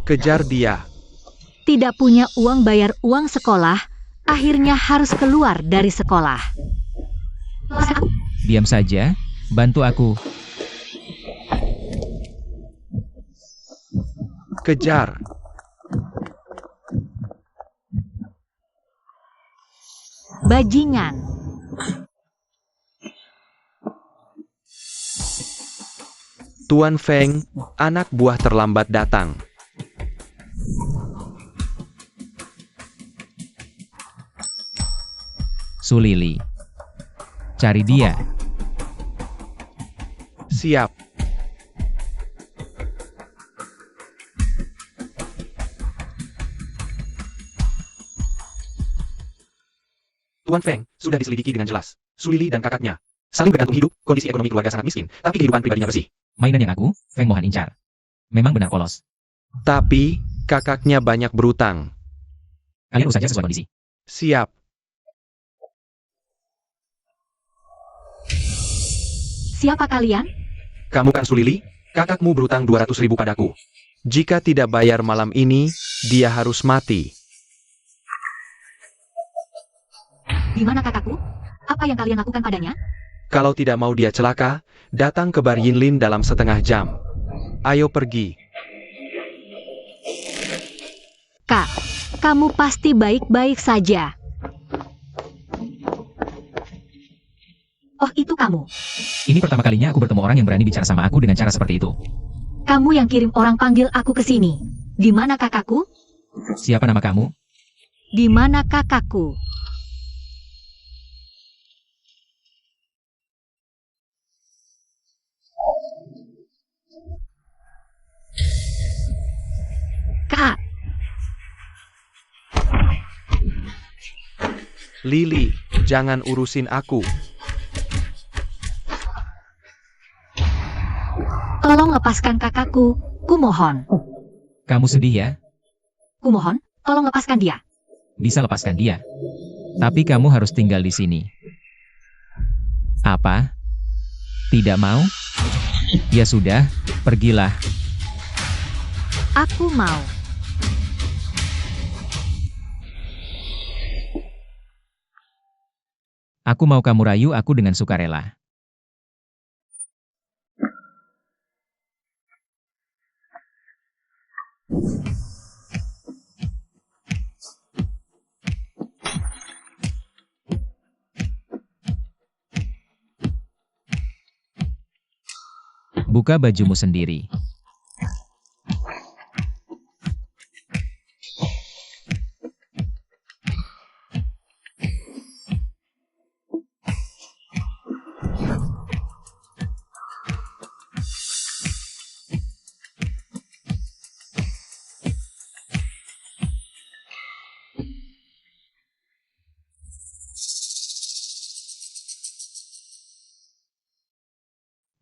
Kejar dia. Tidak punya uang bayar uang sekolah, akhirnya harus keluar dari sekolah. Diam saja, bantu aku. Kejar. Bajingan. Tuan Feng, anak buah terlambat datang. Su Lili. Cari dia. Siap. Tuan Feng, sudah diselidiki dengan jelas. Su Lili dan kakaknya saling bergantung hidup, kondisi ekonomi keluarga sangat miskin, tapi kehidupan pribadinya bersih. Mainan yang aku, Feng Mohan incar. Memang benar polos. Tapi, kakaknya banyak berutang. Kalian urus saja sesuai kondisi. Siap. Siapa kalian? Kamu kan Su Lili? Kakakmu berutang 200.000 padaku. Jika tidak bayar malam ini, dia harus mati. Di mana kakakku? Apa yang kalian lakukan padanya? Kalau tidak mau dia celaka, datang ke Bar Yinlin dalam setengah jam. Ayo pergi. Kak, kamu pasti baik-baik saja. Oh, itu kamu. Ini pertama kalinya aku bertemu orang yang berani bicara sama aku dengan cara seperti itu. Kamu yang kirim orang panggil aku ke sini. Di mana kakakku? Siapa nama kamu? Di mana kakakku? Kak, Lili, jangan urusin aku. tolong lepaskan kakakku. Kumohon. Kamu sedih ya? Kumohon, tolong lepaskan dia. Bisa lepaskan dia. Tapi kamu harus tinggal di sini. Apa? Tidak mau? Ya sudah, pergilah. Aku mau. Aku mau kamu rayu aku dengan sukarela. Buka bajumu sendiri.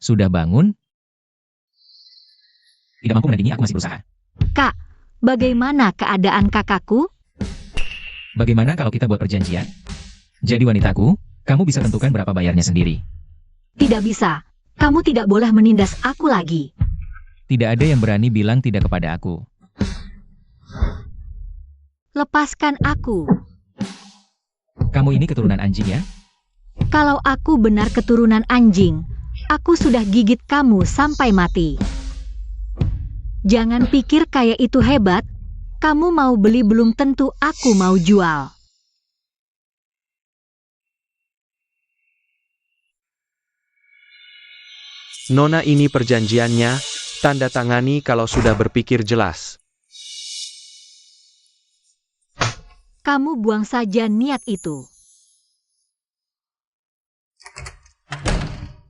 Sudah bangun? Tidak mampu menandingi, aku masih berusaha. Kak, bagaimana keadaan kakakku? Bagaimana kalau kita buat perjanjian? Jadi wanitaku, kamu bisa tentukan berapa bayarnya sendiri. Tidak bisa. Kamu tidak boleh menindas aku lagi. Tidak ada yang berani bilang tidak kepada aku. Lepaskan aku. Kamu ini keturunan anjing ya? Kalau aku benar keturunan anjing, aku sudah gigit kamu sampai mati. Jangan pikir kayak itu hebat. Kamu mau beli belum tentu aku mau jual. Nona, ini perjanjiannya, tanda tangani kalau sudah berpikir jelas. Kamu buang saja niat itu.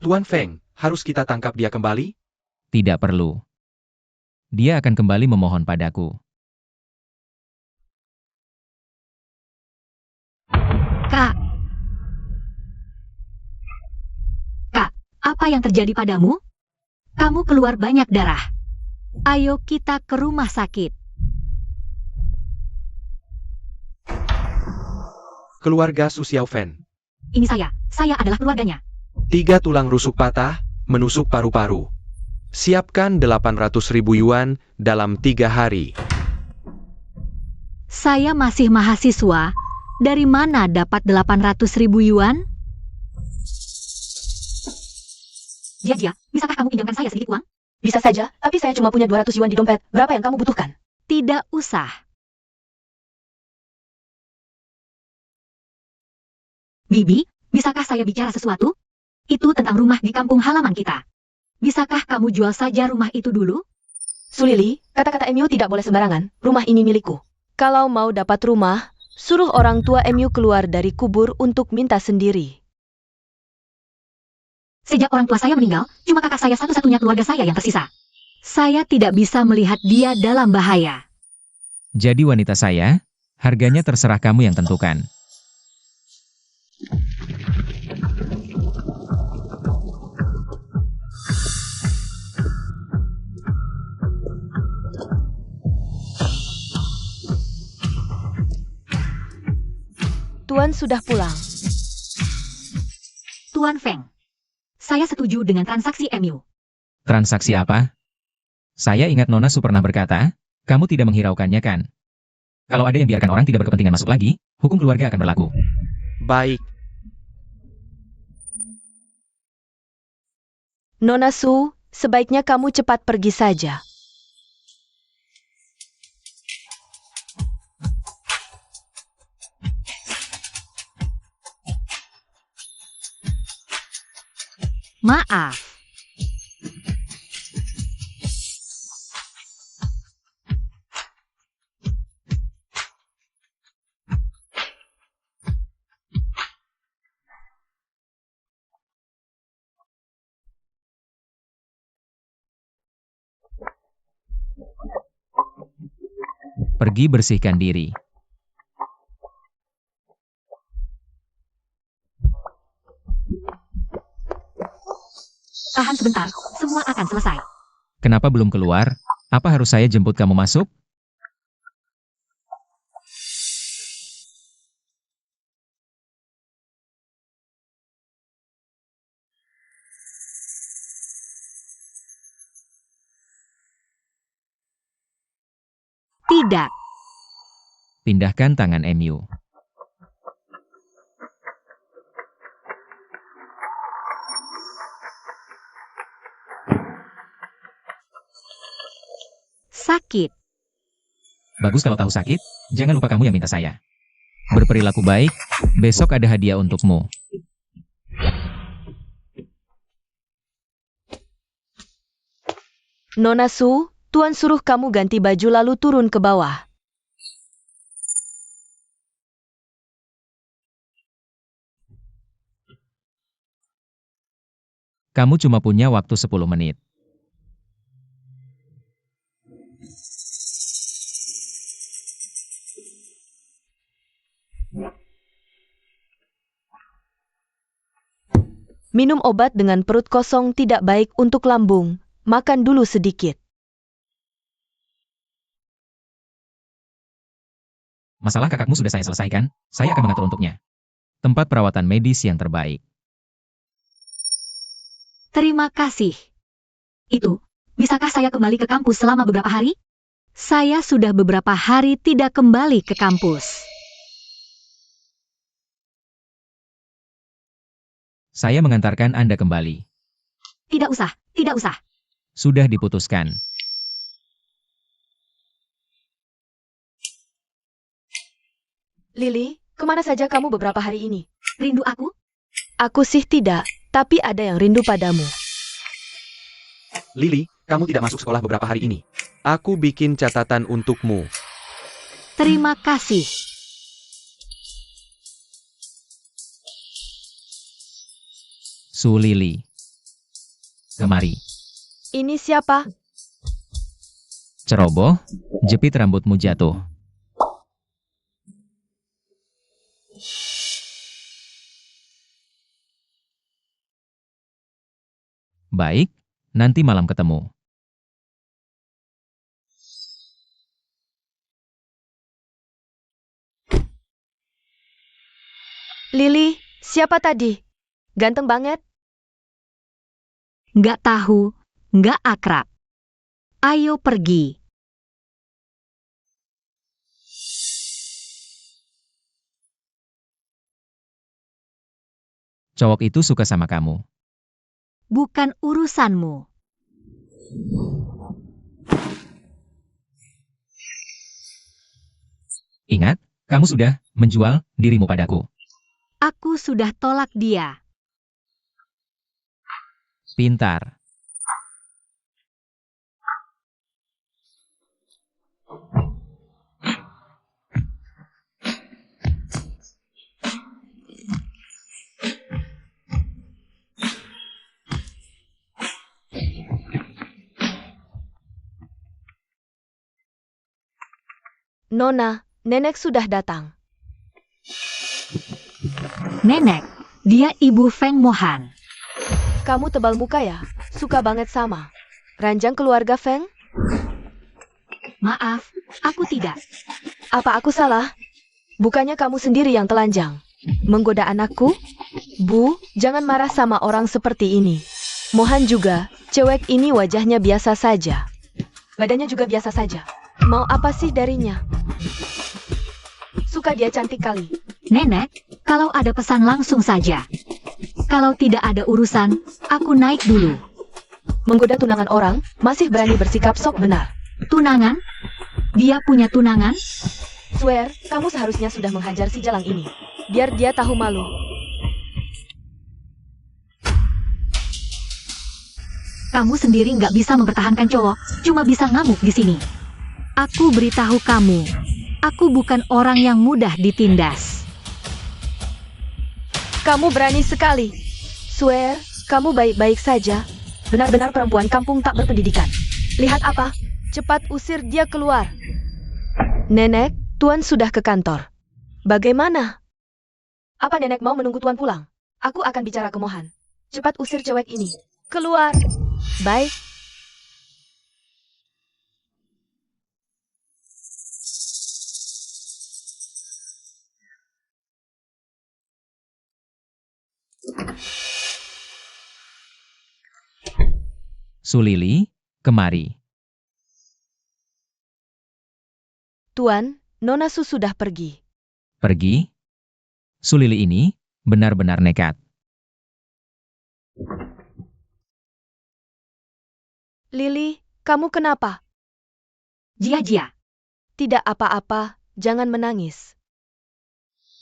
Tuan Feng, harus kita tangkap dia kembali? Tidak perlu. Dia akan kembali memohon padaku. Kak. Kak, apa yang terjadi padamu? Kamu keluar banyak darah. Ayo kita ke rumah sakit. Keluarga Su Xiaofen. Ini saya adalah keluarganya. 3 tulang rusuk patah, menusuk paru-paru. Siapkan 800.000 yuan dalam 3 hari. Saya masih mahasiswa. Dari mana dapat 800.000 yuan? Jia, bisakah kamu pinjamkan saya sedikit uang? Bisa saja, tapi saya cuma punya 200 yuan di dompet. Berapa yang kamu butuhkan? Tidak usah. Bibi, bisakah saya bicara sesuatu? Itu tentang rumah di kampung halaman kita. Bisakah kamu jual saja rumah itu dulu? Sulili, kata-kata Emyu tidak boleh sembarangan. Rumah ini milikku. Kalau mau dapat rumah, suruh orang tua Emyu keluar dari kubur untuk minta sendiri. Sejak orang tua saya meninggal, cuma kakak saya satu-satunya keluarga saya yang tersisa. Saya tidak bisa melihat dia dalam bahaya. Jadi wanita saya, harganya terserah kamu yang tentukan. Tuan sudah pulang. Tuan Feng, saya setuju dengan transaksi MU. Transaksi apa? Saya ingat Nona Su pernah berkata, kamu tidak menghiraukannya kan? Kalau ada yang biarkan orang tidak berkepentingan masuk lagi, hukum keluarga akan berlaku. Baik, Nona Su, sebaiknya kamu cepat pergi saja. Maaf. Pergi bersihkan diri. Tahan sebentar, semua akan selesai. Kenapa belum keluar? Apa harus saya jemput kamu masuk? Tidak. Pindahkan tangan MU. Sakit. Bagus kalau tahu sakit, jangan lupa kamu yang minta saya. Berperilaku baik, besok ada hadiah untukmu. Nona Su, Tuan suruh kamu ganti baju lalu turun ke bawah. Kamu cuma punya waktu 10 menit. Minum obat dengan perut kosong tidak baik untuk lambung. Makan dulu sedikit. Masalah kakakmu sudah saya selesaikan, saya akan mengatur untuknya. Tempat perawatan medis yang terbaik. Terima kasih. Itu, bisakah saya kembali ke kampus selama beberapa hari? Saya sudah beberapa hari tidak kembali ke kampus. Saya mengantarkan Anda kembali. Tidak usah, tidak usah. Sudah diputuskan. Lili, kemana saja kamu beberapa hari ini? Rindu aku? Aku sih tidak, tapi ada yang rindu padamu. Lily, kamu tidak masuk sekolah beberapa hari ini. aku bikin catatan untukmu. Terima kasih. Su Lili. Kemari. Ini siapa? Ceroboh, jepit rambutmu jatuh. Baik, nanti malam ketemu. Lili, siapa tadi? Ganteng banget. Nggak tahu, nggak akrab. Ayo pergi. Cowok itu suka sama kamu. Bukan urusanmu. Ingat, kamu sudah menjual dirimu padaku. Aku sudah tolak dia. Pintar. Nona, nenek sudah datang. Nenek, dia Ibu Feng Mohan. Kamu tebal muka ya? Suka banget sama ranjang keluarga Feng? Maaf, aku tidak. Apa aku salah? Bukannya kamu sendiri yang telanjang. Menggoda anakku? Bu, jangan marah sama orang seperti ini. Mohan juga, cewek ini wajahnya biasa saja. Badannya juga biasa saja. Mau apa sih darinya? Suka dia cantik kali. Nenek, kalau ada pesan langsung saja. Kalau tidak ada urusan, aku naik dulu. Menggoda tunangan orang, masih berani bersikap sok benar. Tunangan? Dia punya tunangan? Swear, kamu seharusnya sudah menghajar si jalang ini. Biar dia tahu malu. Kamu sendiri nggak bisa mempertahankan cowok, cuma bisa ngamuk di sini. Aku beritahu kamu, aku bukan orang yang mudah ditindas. Kamu berani sekali. Swear, kamu baik-baik saja. Benar-benar perempuan kampung tak berpendidikan. Lihat apa? Cepat usir dia keluar. Nenek, Tuan sudah ke kantor. Bagaimana? Apa nenek mau menunggu Tuan pulang? Aku akan bicara ke Mohan. Cepat usir cewek ini. Keluar. Baik. Sulili, kemari. Tuan, Nona Su sudah pergi. Pergi? Sulili ini benar-benar nekat. Lili, kamu kenapa? Jia-jia. Tidak apa-apa, jangan menangis.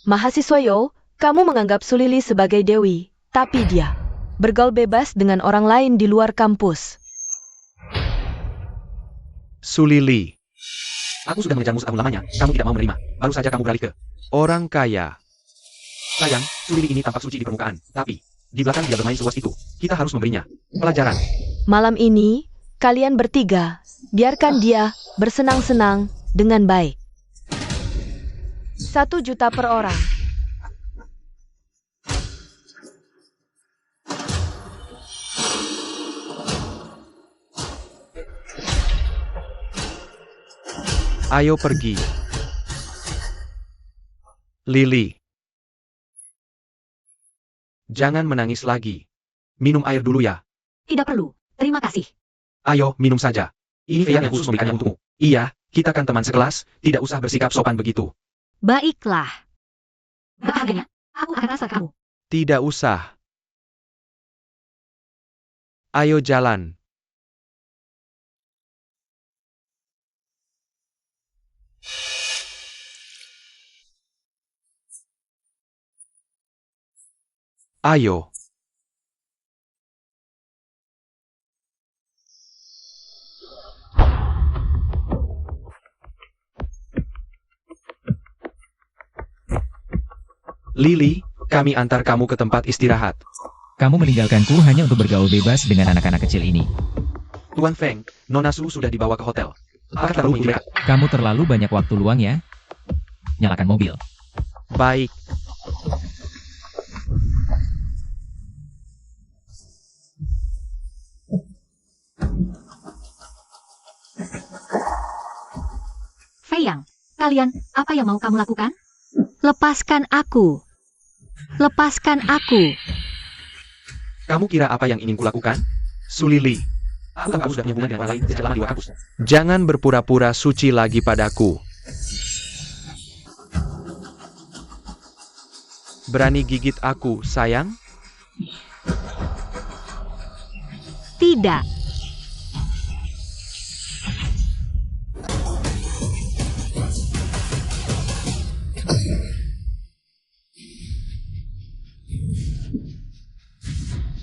Mahasiswa Yo, kamu menganggap Sulili sebagai dewi, tapi dia bergaul bebas dengan orang lain di luar kampus. Sulili, Aku sudah mengejarmu setahun lamanya, kamu tidak mau menerima. Baru saja kamu beralih ke... orang kaya. Sayang, Sulili ini tampak suci di permukaan, tapi di belakang dia bermain seluas itu. Kita harus memberinya pelajaran. Malam ini, kalian bertiga, biarkan dia bersenang-senang dengan baik. 1 juta per orang. Ayo pergi. Lili, jangan menangis lagi. Minum air dulu ya. Tidak perlu, terima kasih. Ayo, minum saja. Ini Fei yang khusus memberikannya untukmu. Iya, kita kan teman sekelas, tidak usah bersikap sopan begitu. Baiklah. Bahagianya, aku akan rasa kamu. tidak usah. Ayo jalan. Ayo. Lili, kami antar kamu ke tempat istirahat. Kamu meninggalkanku hanya untuk bergaul bebas dengan anak-anak kecil ini. Tuan Feng, Nona Su sudah dibawa ke hotel. Apakah terlalu menggiliran? Kamu terlalu banyak waktu luang ya. Nyalakan mobil. Baik. Fei Yang, kalian, apa yang mau kamu lakukan? Lepaskan aku. Lepaskan aku. Kamu kira apa yang ingin kulakukan? Sulili, Aku tahu kamu sudah punya hubungan dengan orang lain sejak lama di luar kampus. Jangan berpura-pura suci lagi padaku. Berani gigit aku, sayang? Tidak.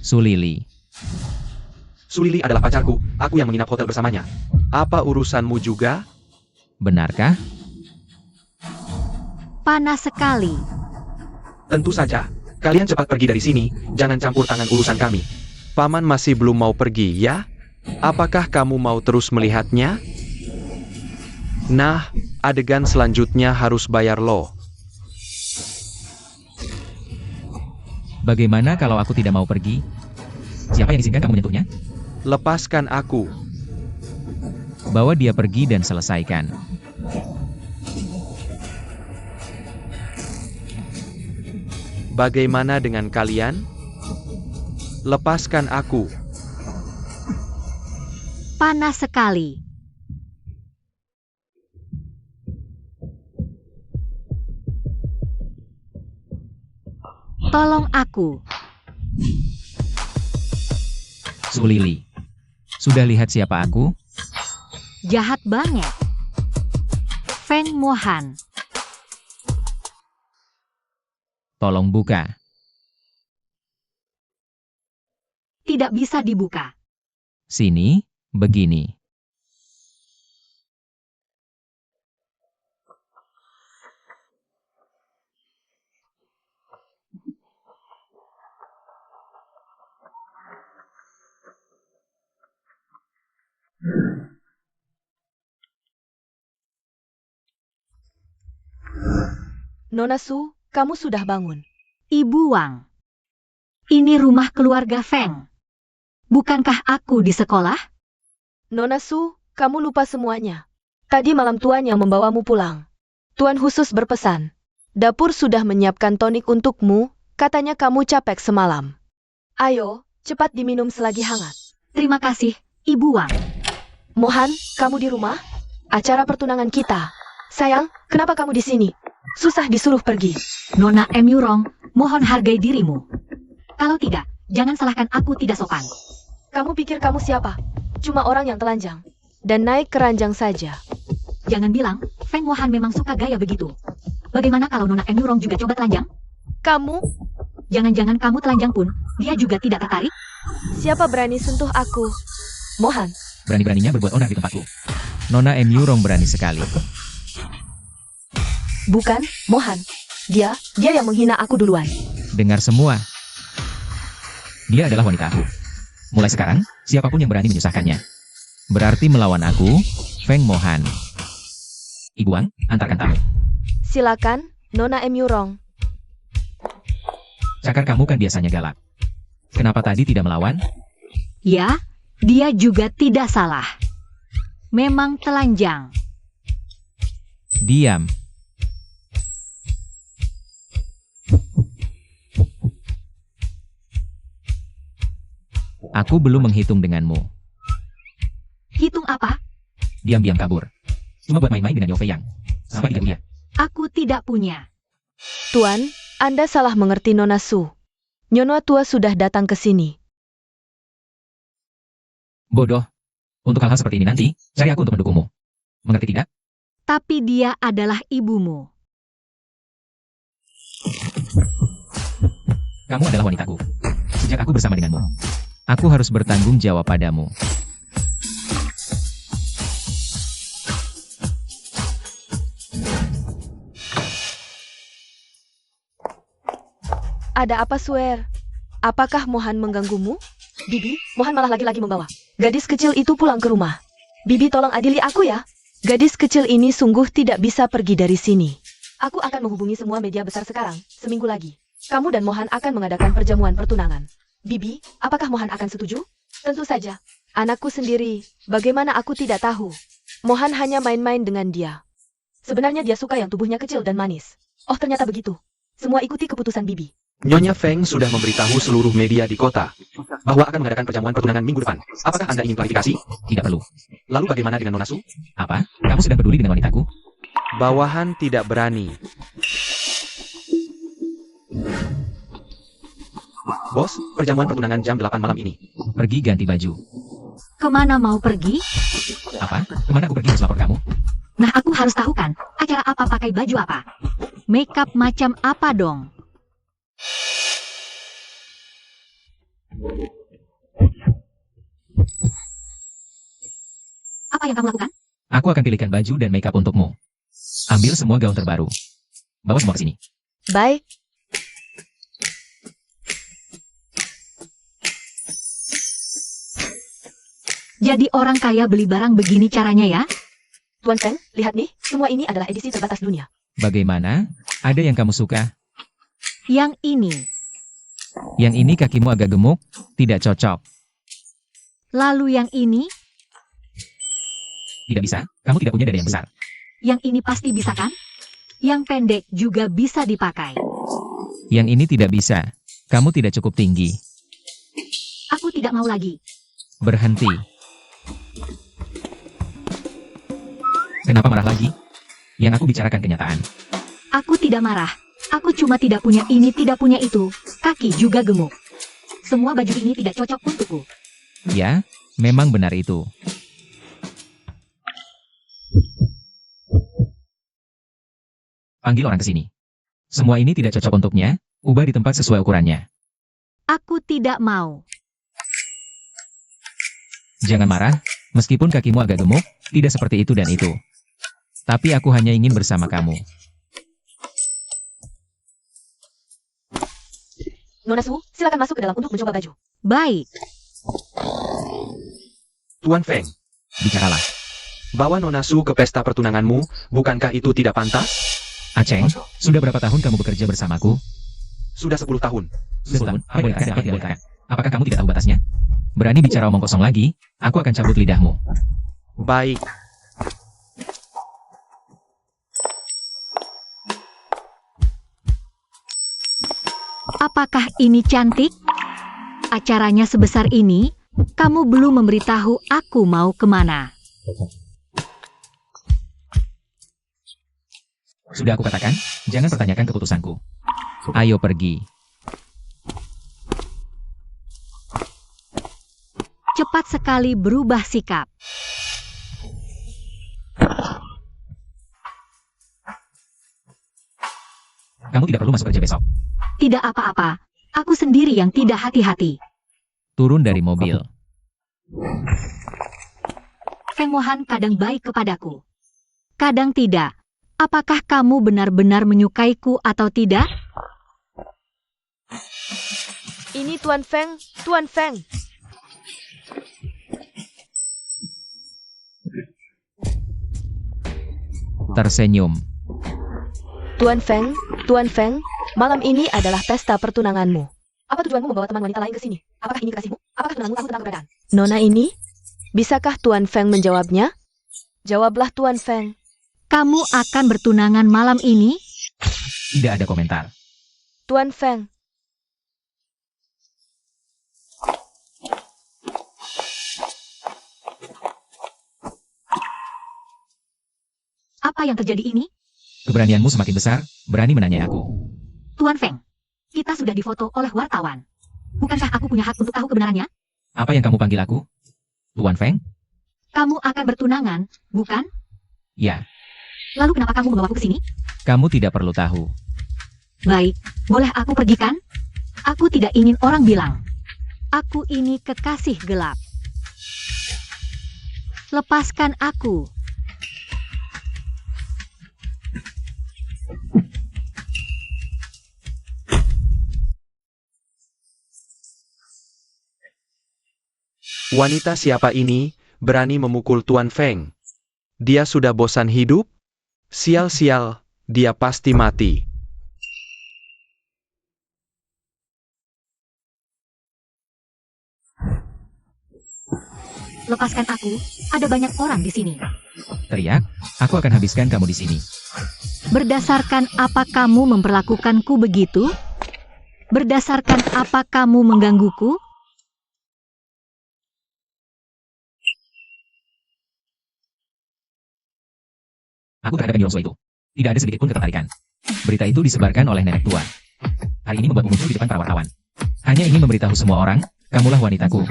Sulili. Sulili adalah pacarku, aku yang menginap hotel bersamanya. Apa urusanmu juga? Benarkah? Panas sekali. Tentu saja. Kalian cepat pergi dari sini, jangan campur tangan urusan kami. Paman masih belum mau pergi, ya? Apakah kamu mau terus melihatnya? Nah, adegan selanjutnya harus bayar lo. Bagaimana kalau aku tidak mau pergi? Siapa yang izinkan kamu menyentuhnya? Lepaskan aku. Bawa dia pergi dan selesaikan. Bagaimana dengan kalian? Lepaskan aku. Panas sekali. Tolong aku. Sulili. Sudah lihat siapa aku? Jahat banget. Feng Mohan. Tolong buka. Tidak bisa dibuka. Sini, begini. Nona Su, kamu sudah bangun. Ibu Wang. Ini rumah keluarga Feng. Bukankah aku di sekolah? Nona Su, kamu lupa semuanya. Tadi malam Tuan yang membawamu pulang. Tuan khusus berpesan. Dapur sudah menyiapkan tonik untukmu, katanya kamu capek semalam. Ayo, cepat diminum selagi hangat. Terima kasih, Ibu Wang. Mohan, kamu di rumah? Acara pertunangan kita. Sayang, kenapa kamu di sini? Susah disuruh pergi. Nona M. Yurong, mohon hargai dirimu. Kalau tidak, jangan salahkan aku tidak sopan. Kamu pikir kamu siapa? Cuma orang yang telanjang. Dan naik keranjang saja. Jangan bilang, Feng Mohan memang suka gaya begitu. Bagaimana kalau Nona M. Yurong juga coba telanjang? Kamu? Jangan-jangan kamu telanjang pun, dia juga tidak tertarik? Siapa berani sentuh aku? Mohan. Berani-beraninya berbuat onar di tempatku. Nona M. Yurong berani sekali. Bukan, Mohan. Dia yang menghina aku duluan. Dengar semua. Dia adalah wanita aku. Mulai sekarang, siapapun yang berani menyusahkannya. Berarti melawan aku, Feng Mohan. Ibu Wang, antarkan tamu. Silakan, Nona M. Yurong. Cakar kamu kan biasanya galak. Kenapa tadi tidak melawan? Ya, dia juga tidak salah. Memang telanjang. Diam. Aku belum menghitung denganmu. Hitung apa? Diam-diam kabur. Cuma buat main-main dengan Yo Fei Yang. Sampai tidak punya. Aku tidak punya. Tuan, Anda salah mengerti Nona Su. Nyonya tua sudah datang ke sini. Bodoh. Untuk hal-hal seperti ini nanti, cari aku untuk mendukungmu. Mengerti tidak? Tapi dia adalah ibumu. Kamu adalah wanitaku. Sejak aku bersama denganmu. Aku harus bertanggung jawab padamu. Ada apa, Suer? Apakah Mohan mengganggumu? Bibi, Mohan malah lagi-lagi membawa gadis kecil itu pulang ke rumah. Bibi tolong adili aku ya. Gadis kecil ini sungguh tidak bisa pergi dari sini. Aku akan menghubungi semua media besar sekarang, seminggu lagi. Kamu dan Mohan akan mengadakan perjamuan pertunangan. Bibi, apakah Mohan akan setuju? Tentu saja. Anakku sendiri, bagaimana aku tidak tahu? Mohan hanya main-main dengan dia. Sebenarnya dia suka yang tubuhnya kecil dan manis. Oh, ternyata begitu. Semua ikuti keputusan Bibi. Nyonya Feng sudah memberitahu seluruh media di kota bahwa akan mengadakan perjamuan pertunangan minggu depan. Apakah Anda ingin klarifikasi? Tidak perlu. Lalu bagaimana dengan Nona Su? Apa? Kamu sedang peduli dengan wanitaku? Bawahan tidak berani. Bos, perjamuan pertunangan jam 8 malam ini. Pergi ganti baju. Kemana mau pergi? Apa? Kemana aku pergi harus lapor kamu? Nah, aku harus tahu kan, acara apa pakai baju apa? Makeup macam apa dong? Apa yang kamu lakukan? Aku akan pilihkan baju dan makeup untukmu. Ambil semua gaun terbaru. Bawa semua ke sini. Baik. Jadi orang kaya beli barang begini caranya ya? Tuan Feng, lihat nih, semua ini adalah edisi terbatas dunia. Bagaimana? Ada yang kamu suka? Yang ini. Yang ini kakimu agak gemuk, tidak cocok. Lalu yang ini? Tidak bisa, kamu tidak punya dada yang besar. Yang ini pasti bisa kan? Yang pendek juga bisa dipakai. Yang ini tidak bisa, kamu tidak cukup tinggi. Aku tidak mau lagi. Berhenti. Kenapa marah lagi? Yang aku bicarakan kenyataan. Aku tidak marah. Aku cuma tidak punya ini, tidak punya itu. Kaki juga gemuk. Semua baju ini tidak cocok untukku. Ya, memang benar itu. Panggil orang ke sini. Semua ini tidak cocok untuknya, ubah di tempat sesuai ukurannya. Aku tidak mau. Jangan marah, meskipun kakimu agak gemuk, tidak seperti itu dan itu. Tapi aku hanya ingin bersama kamu. Nona Su, silakan masuk ke dalam untuk mencoba baju. Baik. Tuan Feng, Bicaralah. bawa Nona Su ke pesta pertunanganmu, bukankah itu tidak pantas? Aceng, sudah berapa tahun kamu bekerja bersamaku? Sudah 10 tahun. Sudah setahun. Apa boleh katakan, apa tidak boleh katakan? Apakah kamu tidak tahu batasnya? Berani bicara omong kosong lagi, aku akan cabut lidahmu. Baik. Apakah ini cantik? Acaranya sebesar ini, kamu belum memberitahu aku mau kemana. Sudah aku katakan, jangan pertanyakan keputusanku. Ayo pergi. Cepat sekali berubah sikap. Kamu tidak perlu masuk kerja besok. Tidak apa-apa. Aku sendiri yang tidak hati-hati. Turun dari mobil. Feng Mohan kadang baik kepadaku. Kadang tidak. Apakah kamu benar-benar menyukaiku atau tidak? Ini Tuan Feng, Tuan Feng. Tersenyum. Tuan Feng, malam ini adalah pesta pertunanganmu. Apa tujuanmu membawa teman wanita lain ke sini? Apakah ini kekasihmu? Apakah tunanganmu tahu tentang keberadaan? Nona ini? Bisakah Tuan Feng menjawabnya? Jawablah Tuan Feng. Kamu akan bertunangan malam ini? Tidak ada komentar. Tuan Feng. Apa yang terjadi ini? Keberanianmu semakin besar, berani menanyai aku. Tuan Feng, kita sudah difoto oleh wartawan. Bukankah aku punya hak untuk tahu kebenarannya? Apa yang kamu panggil aku? Tuan Feng? Kamu akan bertunangan, bukan? Ya, Lalu kenapa kamu membawaku ke sini? kamu tidak perlu tahu. Baik, boleh aku pergi kan? Aku tidak ingin orang bilang. Aku ini kekasih gelap. Lepaskan aku. Wanita siapa ini, berani memukul Tuan Feng? Dia sudah bosan hidup? Sial-sial, dia pasti mati. Lepaskan aku. Ada banyak orang di sini. Teriak, aku akan habiskan kamu di sini. Berdasarkan apa kamu memperlakukanku begitu? Berdasarkan apa kamu menggangguku? Aku terhadap Yongso itu. Tidak ada sedikit pun ketertarikan. Berita itu disebarkan oleh nenek tua. Hari ini membuatmu muncul di depan para wartawan. Hanya ingin memberitahu semua orang, kamulah wanitaku.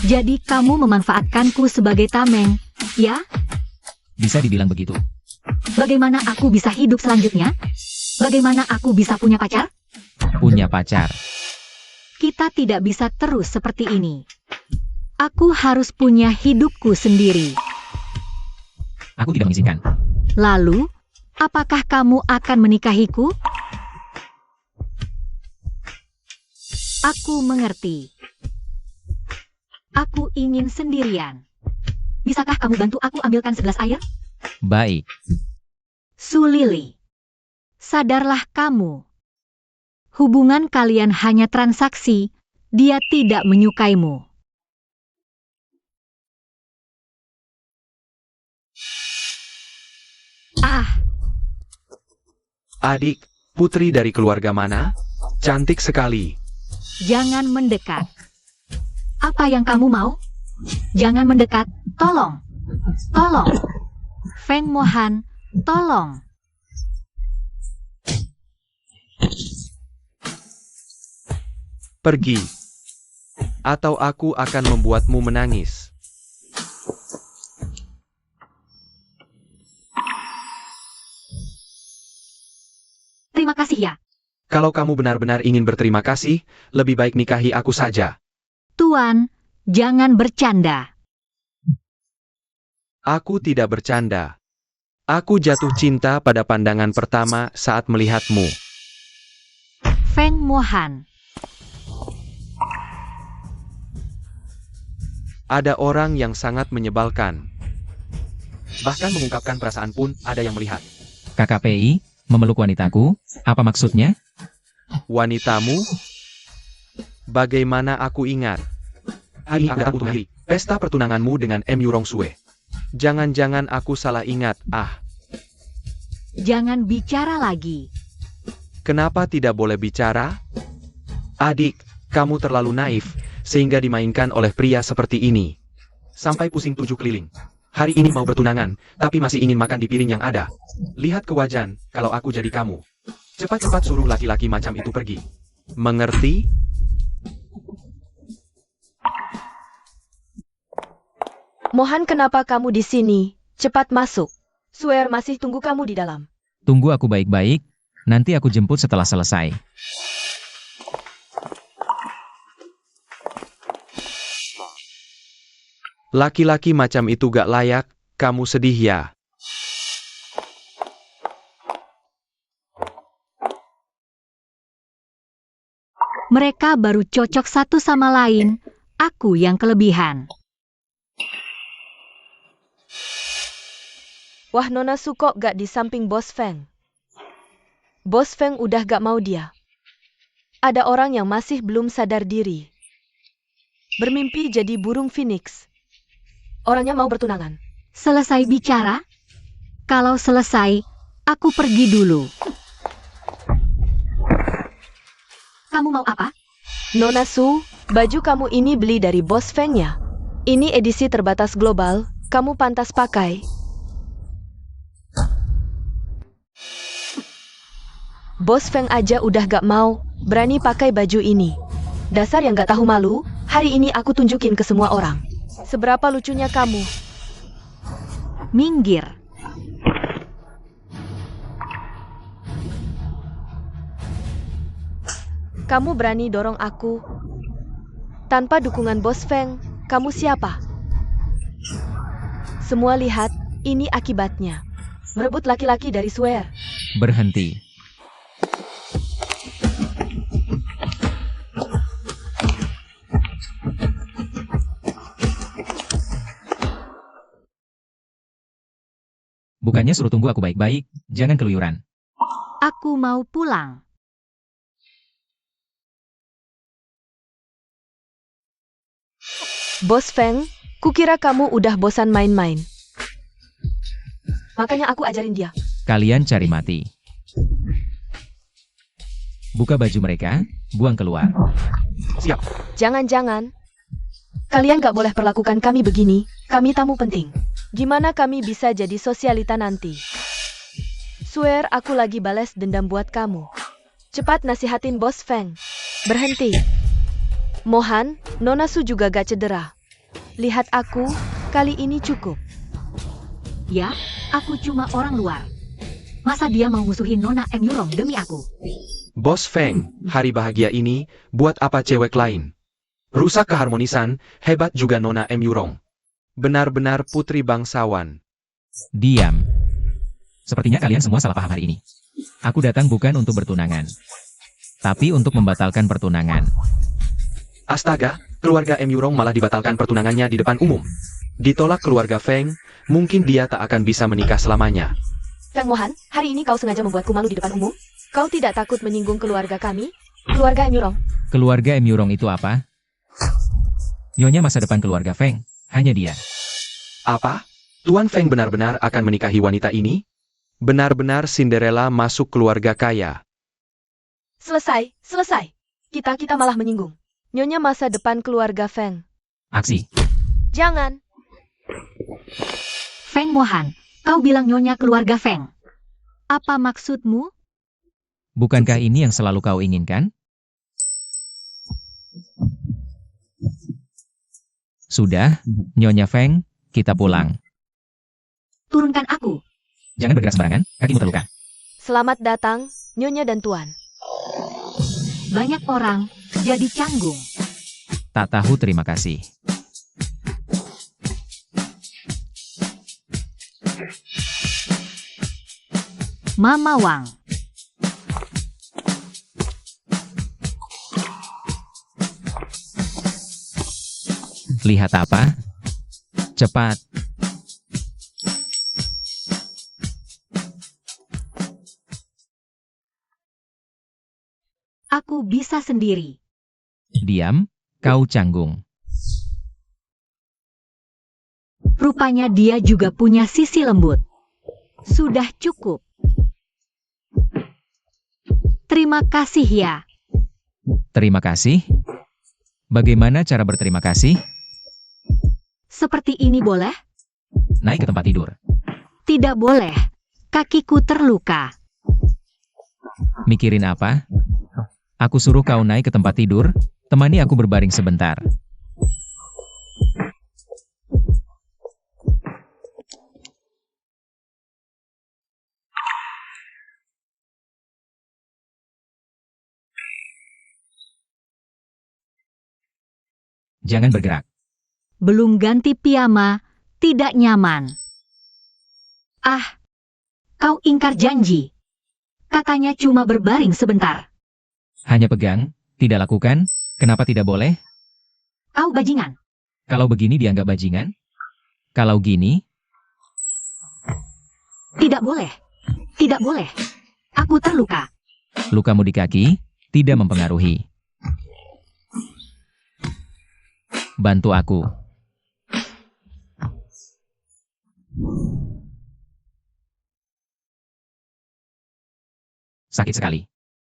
Jadi kamu memanfaatkanku sebagai tameng, ya? Bisa dibilang begitu. Bagaimana aku bisa hidup selanjutnya? Bagaimana aku bisa punya pacar? Punya pacar. Kita tidak bisa terus seperti ini. Aku harus punya hidupku sendiri. Aku tidak mengizinkan. Lalu, apakah kamu akan menikahiku? Aku mengerti. Aku ingin sendirian. Bisakah kamu bantu aku ambilkan segelas air? Baik. Sulili, sadarlah kamu. Hubungan kalian hanya transaksi, dia tidak menyukaimu. Ah, Adik, putri dari keluarga mana? Cantik sekali. jangan mendekat. Apa yang kamu mau? Jangan mendekat, tolong. Tolong. Feng Mohan, tolong. Pergi. Atau aku akan membuatmu menangis. Terima kasih ya. Kalau kamu benar-benar ingin berterima kasih, lebih baik nikahi aku saja. Tuan, jangan bercanda. Aku tidak bercanda. Aku jatuh cinta pada pandangan pertama saat melihatmu. Feng Mohan. Ada orang yang sangat menyebalkan. Bahkan mengungkapkan perasaan pun ada yang melihat. KKPI, memeluk wanitaku, apa maksudnya? Wanitamu? Bagaimana aku ingat? Hari ini aku datang untuk Pesta pertunanganmu dengan M.U. Rongsue. Jangan-jangan aku salah ingat, Jangan bicara lagi. Kenapa tidak boleh bicara? Adik, kamu terlalu naif, sehingga dimainkan oleh pria seperti ini. Sampai pusing 7 keliling. Hari ini mau bertunangan, tapi masih ingin makan di piring yang ada. Lihat kewajan, kalau aku jadi kamu. Cepat-cepat suruh laki-laki macam itu pergi. Mengerti? Mohan, kenapa kamu di sini? Cepat masuk. Swear masih tunggu kamu di dalam. Tunggu aku baik-baik, nanti aku jemput setelah selesai. Laki-laki macam itu gak layak, kamu sedih ya? Mereka baru cocok satu sama lain, aku yang kelebihan. Wah, Nona Su kok gak di samping Bos Feng? Bos Feng udah gak mau dia. Ada orang yang masih belum sadar diri. Bermimpi jadi burung phoenix. Orangnya mau bertunangan. Selesai bicara? Kalau selesai, aku pergi dulu. Kamu mau apa? Nona Su, baju kamu ini beli dari Bos Feng ya? Ini edisi terbatas global, kamu pantas pakai. Bos Feng aja udah gak mau, berani pakai baju ini. Dasar yang gak tahu malu, hari ini aku tunjukin ke semua orang. Seberapa lucunya kamu. Minggir. Kamu berani dorong aku. Tanpa dukungan Bos Feng, kamu siapa? Semua lihat, ini akibatnya. Merebut laki-laki dari Swear. Berhenti. Bukannya suruh tunggu aku baik-baik, jangan keluyuran. Aku mau pulang. Bos Feng, kukira kamu udah bosan main-main. Makanya aku ajarin dia. Kalian cari mati. Buka baju mereka, buang keluar. Siap. Jangan-jangan. Kalian gak boleh perlakukan kami begini. Kami tamu penting. Gimana kami bisa jadi sosialita nanti? Swear aku lagi balas dendam buat kamu. Cepat nasihatin Bos Feng. Berhenti. Mohan, Nona Su juga gak cedera. Lihat aku, kali ini cukup. Ya, aku cuma orang luar. Masa dia mau musuhin Nona M. Yurong demi aku? Bos Feng, hari bahagia ini, buat apa cewek lain? Rusak keharmonisan, hebat juga Nona M. Yurong. Benar-benar putri bangsawan. Diam. Sepertinya kalian semua salah paham hari ini. Aku datang bukan untuk bertunangan, tapi untuk membatalkan pertunangan. Astaga, keluarga M. Yurong malah dibatalkan pertunangannya di depan umum. Ditolak keluarga Feng, mungkin dia tak akan bisa menikah selamanya. Feng Mohan, hari ini kau sengaja membuatku malu di depan umum? Kau tidak takut menyinggung keluarga kami? Keluarga M. Yurong? Keluarga M. Yurong itu apa? Nyonya masa depan keluarga Feng, hanya dia. Apa? Tuan Feng benar-benar akan menikahi wanita ini? Benar-benar Cinderella masuk keluarga kaya. Selesai. Kita malah menyinggung. Nyonya masa depan keluarga Feng. Aksi. Jangan. Feng Mohan, kau bilang Nyonya keluarga Feng. Apa maksudmu? Bukankah ini yang selalu kau inginkan? Sudah, Nyonya Feng, kita pulang. Turunkan aku. Jangan bergerak sembarangan, kakimu terluka. Selamat datang, Nyonya dan Tuan. Banyak orang jadi canggung. Tak tahu terima kasih. Mama Wang. Lihat apa? Cepat. Aku bisa sendiri. Diam, kau canggung. Rupanya dia juga punya sisi lembut. Sudah cukup. Terima kasih ya. Terima kasih. Bagaimana cara berterima kasih? Seperti ini boleh? Naik ke tempat tidur. Tidak boleh. Kakiku terluka. Mikirin apa? Aku suruh kau naik ke tempat tidur, temani aku berbaring sebentar. Jangan bergerak. Belum ganti piyama, tidak nyaman. Ah, kau ingkar janji. Katanya cuma berbaring sebentar. Hanya pegang, tidak lakukan, kenapa tidak boleh? Kau bajingan. Kalau begini dianggap bajingan? Kalau gini, Tidak boleh. Tidak boleh. Aku terluka. lukamu di kaki, tidak mempengaruhi. Bantu aku. Sakit sekali.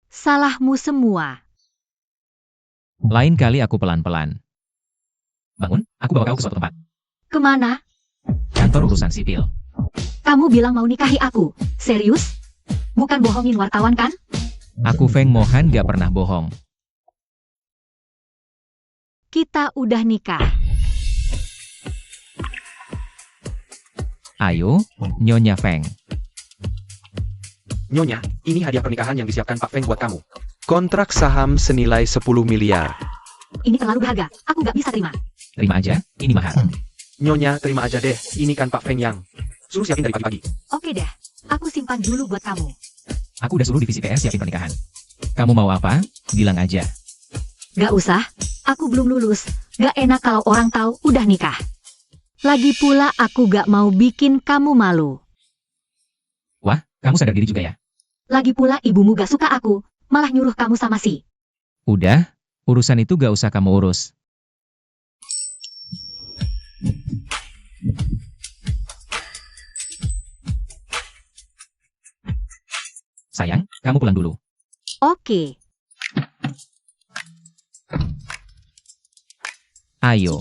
Salahmu semua. Lain kali aku pelan-pelan. Bangun, aku bawa kau ke suatu tempat. Kemana? Kantor urusan sipil. Kamu bilang mau nikahi aku. Serius? Bukan bohongin wartawan kan? Aku Feng Mohan gak pernah bohong. Kita udah nikah. Ayo, Nyonya Feng. Nyonya, ini hadiah pernikahan yang disiapkan Pak Feng buat kamu. Kontrak saham senilai 10 miliar. Ini terlalu berharga. Aku gak bisa terima. Terima aja, ini mahar. Nyonya, terima aja deh. Ini kan Pak Feng yang suruh siapin dari pagi-pagi. Oke deh. Aku simpan dulu buat kamu. Aku udah suruh divisi PR siapin pernikahan. Kamu mau apa? Bilang aja. Gak usah. Aku belum lulus. Gak enak kalau orang tahu udah nikah. Lagi pula aku gak mau bikin kamu malu. Wah, kamu sadar diri juga ya? Lagi pula ibumu gak suka aku. Malah nyuruh kamu sama si. Udah, urusan itu gak usah kamu urus. Sayang, kamu pulang dulu. Oke. Ayo.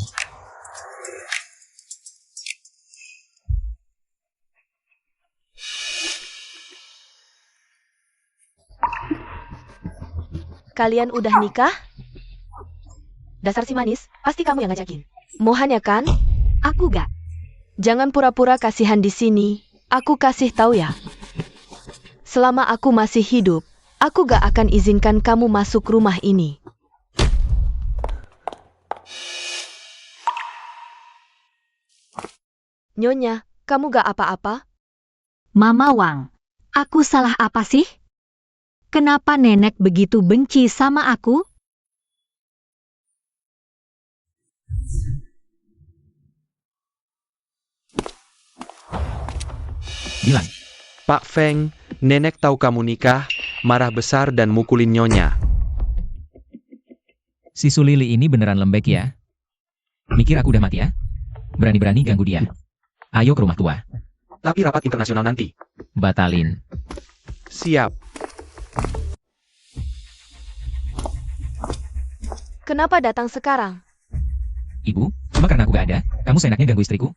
Kalian udah nikah? Dasar si manis, pasti kamu yang ngajakin. Mohan ya kan? Aku gak. Jangan pura-pura kasihan di sini. Aku kasih tahu ya. Selama aku masih hidup, aku gak akan izinkan kamu masuk rumah ini. Nyonya, kamu gak apa-apa? Mama Wang, aku salah apa sih? Kenapa nenek begitu benci sama aku? Bilang. Pak Feng, nenek tahu kamu nikah, marah besar dan mukulin nyonya. Si Sulili ini beneran lembek ya? Mikir aku udah mati ya? Berani-berani ganggu dia. Ayo ke rumah tua. Tapi rapat internasional nanti. Batalin. Siap. Kenapa datang sekarang? Ibu, cuma karena aku gak ada, kamu seenaknya ganggu istriku?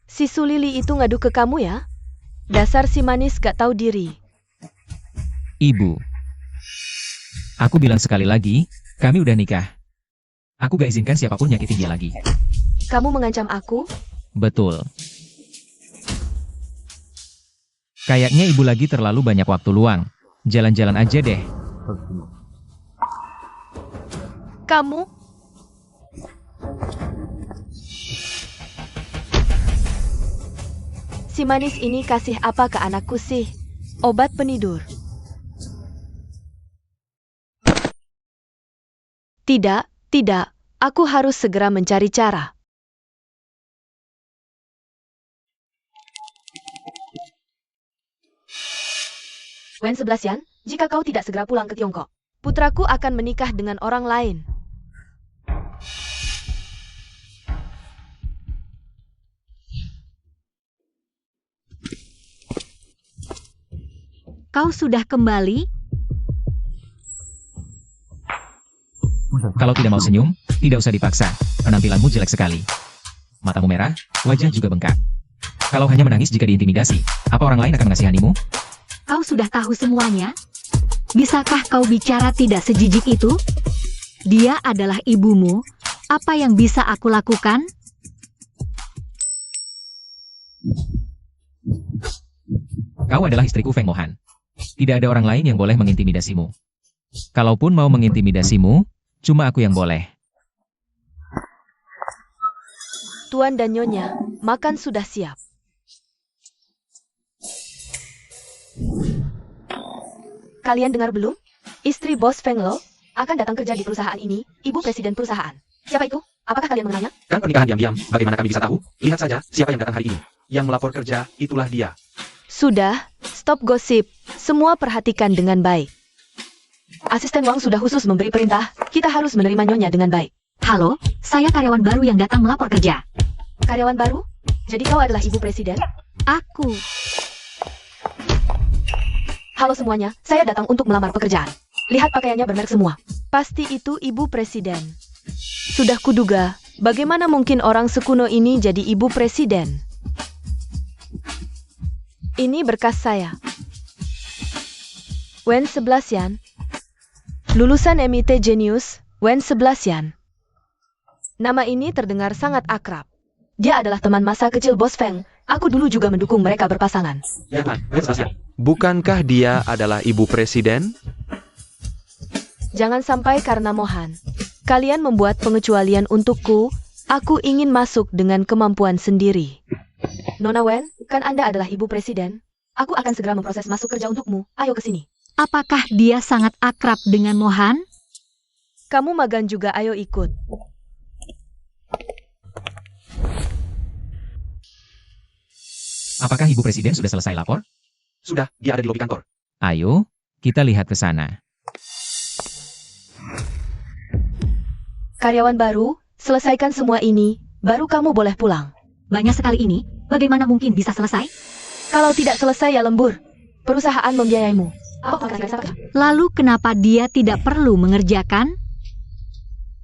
Si Sulili itu ngadu ke kamu ya? Dasar si manis gak tahu diri. Ibu. Aku bilang sekali lagi, kami udah nikah. Aku gak izinkan siapapun nyakitin dia lagi. Kamu mengancam aku? Betul. Kayaknya ibu lagi terlalu banyak waktu luang. Jalan-jalan aja deh. Kamu? Si manis ini kasih apa ke anakku sih? Obat penidur. Tidak, tidak. Aku harus segera mencari cara. Wen 11 Yan, jika kau tidak segera pulang ke Tiongkok, putraku akan menikah dengan orang lain. Kau sudah kembali? Kalau tidak mau senyum, tidak usah dipaksa. Penampilanmu jelek sekali. Matamu merah, wajah juga bengkak. Kalau hanya menangis jika diintimidasi, apa orang lain akan mengasihanimu? Kau sudah tahu semuanya? Bisakah kau bicara tidak sejijik itu? Dia adalah ibumu. Apa yang bisa aku lakukan? Kau adalah istriku Feng Mohan. Tidak ada orang lain yang boleh mengintimidasimu. Kalaupun mau mengintimidasimu, cuma aku yang boleh. Tuan dan Nyonya, makan sudah siap. Kalian dengar belum? Istri bos Feng Lo akan datang kerja di perusahaan ini, ibu presiden perusahaan. Siapa itu? Apakah kalian mengenalnya? Kan pernikahan diam-diam, bagaimana kami bisa tahu? Lihat saja siapa yang datang hari ini. Yang melapor kerja, itulah dia. Sudah, stop gosip. Semua perhatikan dengan baik. Asisten Wang sudah khusus memberi perintah, kita harus menerima Nyonya dengan baik. Halo, saya karyawan baru yang datang melapor kerja. Karyawan baru? Jadi kau adalah ibu presiden? Aku. Halo semuanya, saya datang untuk melamar pekerjaan. Lihat pakaiannya bermerek semua. Pasti itu ibu presiden. Sudah kuduga, bagaimana mungkin orang sekuno ini jadi ibu presiden? Ini berkas saya. Wen 11 Yan. Lulusan MIT Genius, Wen 11 Yan. Nama ini terdengar sangat akrab. Dia adalah teman masa kecil Bos Feng. Aku dulu juga mendukung mereka berpasangan. Ya, Pak. Bukankah dia adalah ibu presiden? Jangan sampai karena Mohan. Kalian membuat pengecualian untukku. Aku ingin masuk dengan kemampuan sendiri. Nona Wen, kan Anda adalah ibu presiden. Aku akan segera memproses masuk kerja untukmu. Ayo ke sini. Apakah dia sangat akrab dengan Mohan? Kamu magang juga, ayo ikut. Apakah ibu presiden sudah selesai lapor? Sudah, dia ada di lobi kantor. Ayo, kita lihat ke sana. Karyawan baru, selesaikan semua ini, baru kamu boleh pulang. Banyak sekali ini, bagaimana mungkin bisa selesai? Kalau tidak selesai ya lembur. Perusahaan membiayaimu. Apa kalian saja? Lalu kenapa dia tidak perlu mengerjakan?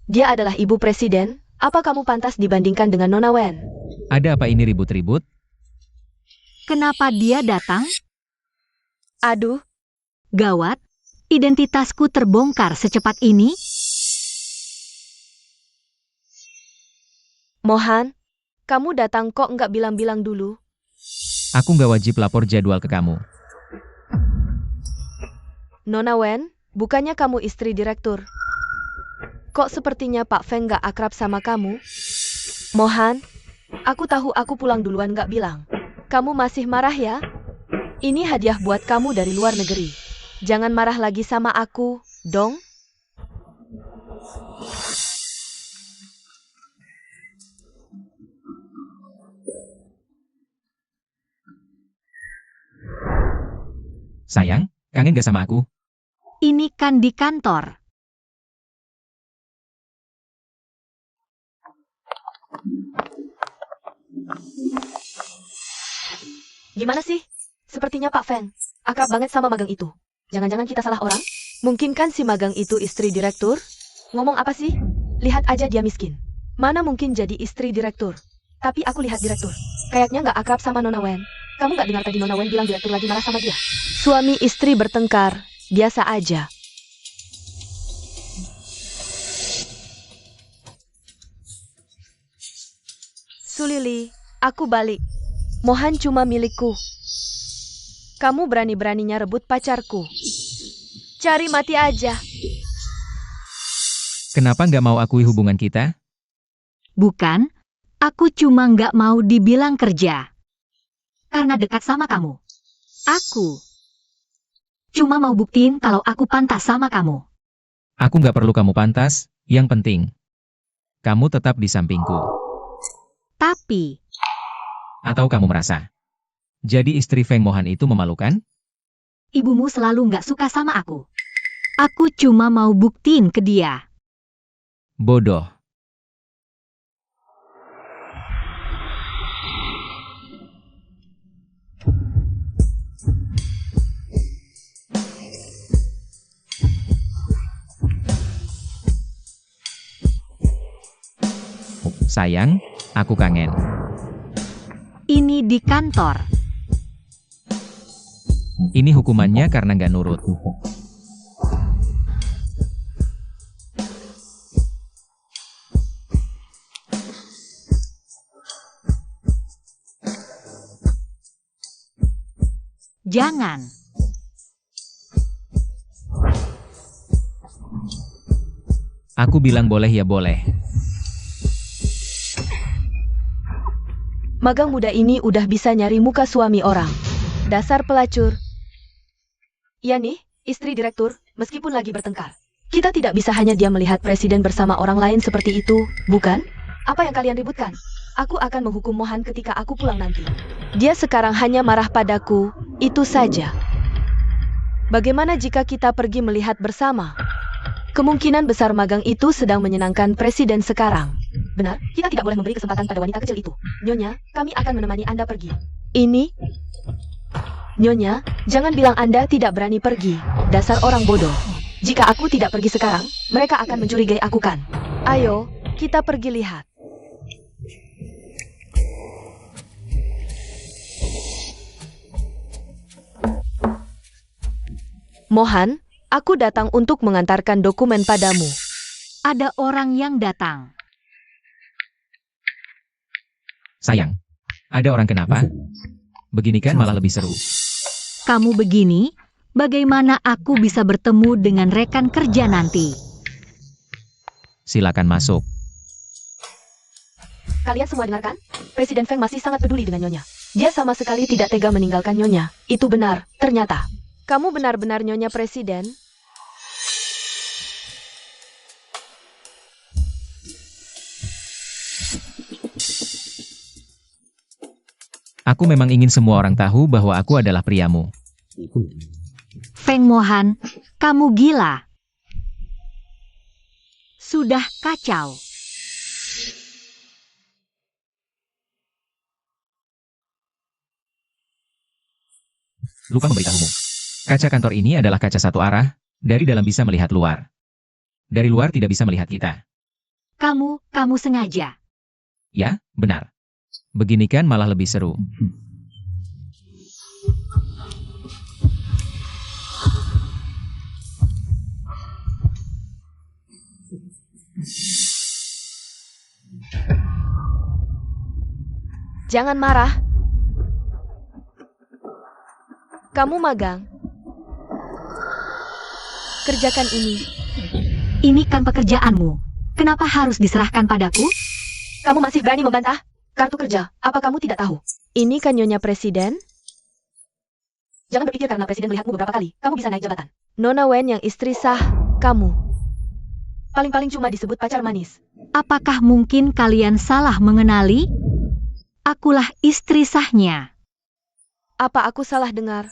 Dia adalah ibu presiden, Apa kamu pantas dibandingkan dengan Nona Wen? Ada apa ini ribut-ribut? Kenapa dia datang? Aduh, Gawat, identitasku terbongkar secepat ini? Mohan, kamu datang kok nggak bilang-bilang dulu? Aku nggak wajib lapor jadwal ke kamu. Nona Wen, bukannya kamu istri direktur? Kok sepertinya Pak Feng nggak akrab sama kamu? Mohan, aku tahu aku pulang duluan nggak bilang. Kamu masih marah ya? Ini hadiah buat kamu dari luar negeri. Jangan marah lagi sama aku, dong. Sayang, kangen gak sama aku? Ini kan di kantor. Gimana sih? Sepertinya Pak Feng akrab banget sama magang itu. Jangan-jangan kita salah orang? Mungkin kan si magang itu istri direktur? Ngomong apa sih? Lihat aja dia miskin. Mana mungkin jadi istri direktur? Tapi aku lihat direktur. Kayaknya nggak akrab sama Nona Wen. Kamu nggak dengar tadi Nona Wen bilang direktur lagi marah sama dia? Suami istri bertengkar, biasa aja. Sulili, aku balik. Mohan cuma milikku. Kamu berani-beraninya rebut pacarku. Cari mati aja. Kenapa nggak mau akui hubungan kita? Bukan, aku cuma nggak mau dibilang kerja. Karena dekat sama kamu. Aku cuma mau buktiin kalau aku pantas sama kamu. Aku nggak perlu kamu pantas, yang penting kamu tetap di sampingku. Tapi, Atau kamu merasa jadi istri Feng Mohan itu memalukan? ibumu selalu nggak suka sama aku. Aku cuma mau buktiin ke dia. Bodoh. Sayang, aku kangen. Ini di kantor. Ini hukumannya karena nggak nurut. Jangan. Aku bilang boleh ya boleh. Magang muda ini udah bisa nyari muka suami orang. Dasar pelacur. Ya nih, istri direktur, meskipun lagi bertengkar. Kita tidak bisa hanya diam melihat presiden bersama orang lain seperti itu, bukan? Apa yang kalian ributkan? Aku akan menghukum Mohan ketika aku pulang nanti. Dia sekarang hanya marah padaku, itu saja. Bagaimana jika kita pergi melihat bersama? Kemungkinan besar magang itu sedang menyenangkan presiden sekarang. Benar, kita tidak boleh memberi kesempatan pada wanita kecil itu. Nyonya, kami akan menemani Anda pergi. Ini? Nyonya, jangan bilang Anda tidak berani pergi. Dasar orang bodoh. Jika aku tidak pergi sekarang, mereka akan mencurigai aku kan? Ayo, kita pergi lihat. Mohan, aku datang untuk mengantarkan dokumen padamu. Ada orang yang datang. Sayang, ada orang kenapa? Begini kan malah lebih seru. Kamu begini, bagaimana aku bisa bertemu dengan rekan kerja nanti? Silakan masuk. Kalian semua dengarkan? Presiden Feng masih sangat peduli dengan Nyonya. Dia sama sekali tidak tega meninggalkan Nyonya. Itu benar, ternyata. Kamu benar-benar Nyonya Presiden? Aku memang ingin semua orang tahu bahwa aku adalah priamu. Feng Mohan, kamu gila. Sudah kacau. Lupa memberitahumu. Kaca kantor ini adalah kaca satu arah, dari dalam bisa melihat luar. Dari luar tidak bisa melihat kita. Kamu sengaja. Ya, benar. Begini kan malah lebih seru. Jangan marah. Kamu magang. Kerjakan ini. Ini kan pekerjaanmu. Kenapa harus diserahkan padaku? Kamu masih berani membantah? Kartu kerja, apa kamu tidak tahu? Ini kan Nyonya Presiden? Jangan berpikir karena Presiden melihatmu beberapa kali, kamu bisa naik jabatan. Nona Wen yang istri sah, kamu. Paling-paling cuma disebut pacar manis. Apakah mungkin kalian salah mengenali? Akulah istri sahnya. Apa aku salah dengar?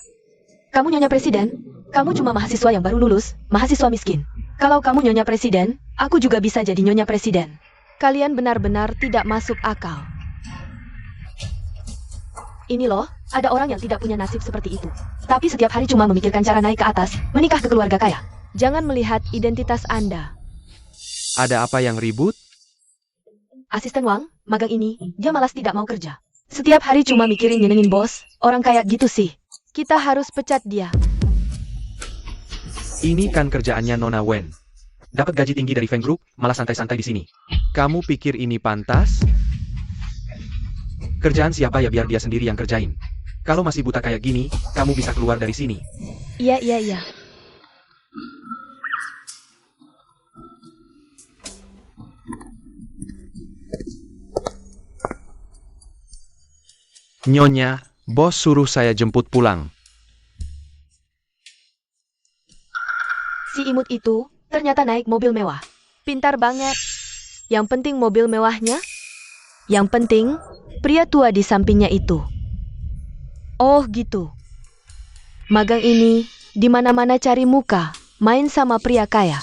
Kamu Nyonya Presiden? Kamu cuma mahasiswa yang baru lulus, mahasiswa miskin. Kalau kamu Nyonya Presiden, aku juga bisa jadi Nyonya Presiden. Kalian benar-benar tidak masuk akal. Ini loh, ada orang yang tidak punya nasib seperti itu. Tapi setiap hari cuma memikirkan cara naik ke atas, menikah ke keluarga kaya. Jangan melihat identitas Anda. Ada apa yang ribut? Asisten Wang, magang ini, dia malas tidak mau kerja. Setiap hari cuma mikirin nyenengin bos, orang kayak gitu sih. Kita harus pecat dia. Ini kan kerjaannya Nona Wen. Dapat gaji tinggi dari Feng Group, malah santai-santai di sini. Kamu pikir ini pantas? Kerjaan siapa ya biar dia sendiri yang kerjain. Kalau masih buta kayak gini, kamu bisa keluar dari sini. Iya. Nyonya, bos suruh saya jemput pulang. Si imut itu ternyata naik mobil mewah. Pintar banget. Yang penting mobil mewahnya. Yang penting pria tua di sampingnya itu. Oh gitu. Magang ini di mana-mana cari muka, main sama pria kaya.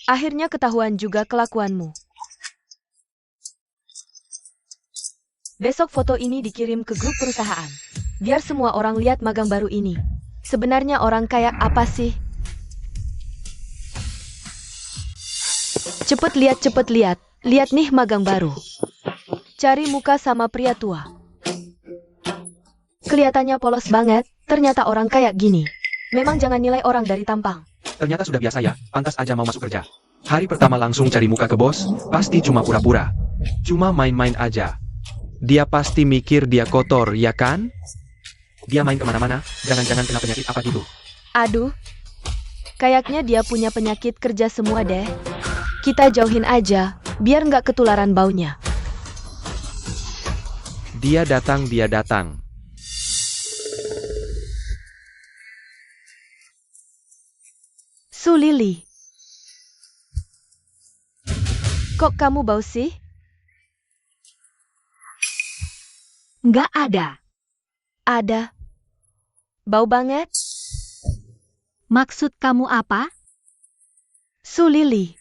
Akhirnya ketahuan juga kelakuanmu. Besok foto ini dikirim ke grup perusahaan. Biar semua orang lihat magang baru ini. Sebenarnya orang kayak apa sih? Cepet lihat. Lihat nih magang baru. Cari muka sama pria tua. Kelihatannya polos banget, ternyata orang kayak gini. Memang jangan nilai orang dari tampang. Ternyata sudah biasa ya, pantas aja mau masuk kerja. Hari pertama langsung cari muka ke bos, pasti cuma pura-pura. Cuma main-main aja. Dia pasti mikir dia kotor, ya kan? Dia main kemana-mana, jangan-jangan kena penyakit apa gitu. Aduh, kayaknya dia punya penyakit kerja semua deh. Kita jauhin aja, biar nggak ketularan baunya. Dia datang. Su Lili. Kok kamu bau sih? Nggak ada. Ada. Bau banget. Maksud kamu apa? Su Lili.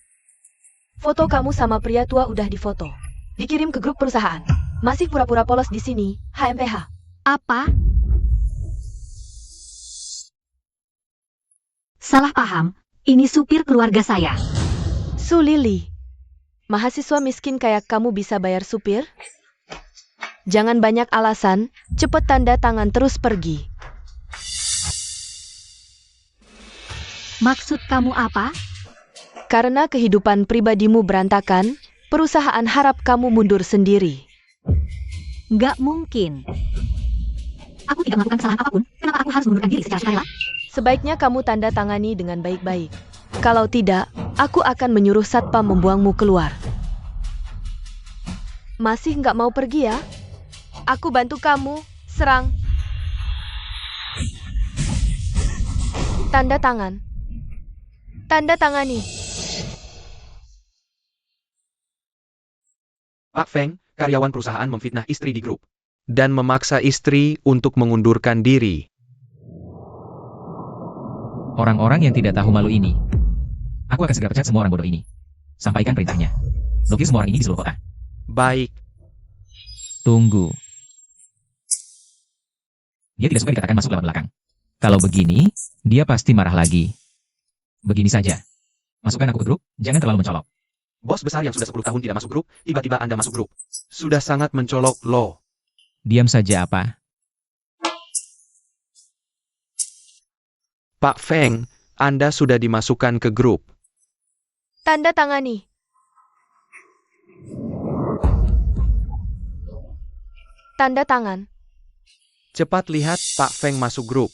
Foto kamu sama pria tua udah difoto. Dikirim ke grup perusahaan. Masih pura-pura polos di sini, HMPH. Apa? Salah paham, ini supir keluarga saya. Su Lili. Mahasiswa miskin kayak kamu bisa bayar supir? Jangan banyak alasan, cepet tanda tangan terus pergi. Maksud kamu apa? Karena kehidupan pribadimu berantakan, perusahaan harap kamu mundur sendiri. Nggak mungkin. Aku tidak melakukan kesalahan apapun, kenapa aku harus mengundurkan diri secara sukarela? Sebaiknya kamu tanda tangani dengan baik-baik. Kalau tidak, aku akan menyuruh satpam membuangmu keluar. Masih nggak mau pergi ya? Aku bantu kamu, serang. Tanda tangan. Tanda tangani. Pak Feng, karyawan perusahaan memfitnah istri di grup. Dan memaksa istri untuk mengundurkan diri. Orang-orang yang tidak tahu malu ini. Aku akan segera pecat semua orang bodoh ini. Sampaikan perintahnya. Blokir semua orang ini di seluruh kota. Baik, Tunggu. Dia tidak suka dikatakan masuk lewat belakang. Kalau begini, dia pasti marah lagi. Begini saja. Masukkan aku ke grup, jangan terlalu mencolok. Bos besar yang sudah 10 tahun tidak masuk grup, tiba-tiba Anda masuk grup. Sudah sangat mencolok loh. Diam saja apa? Pak Feng, Anda sudah dimasukkan ke grup. Tanda tangani. Tanda tangan. Cepat lihat Pak Feng masuk grup.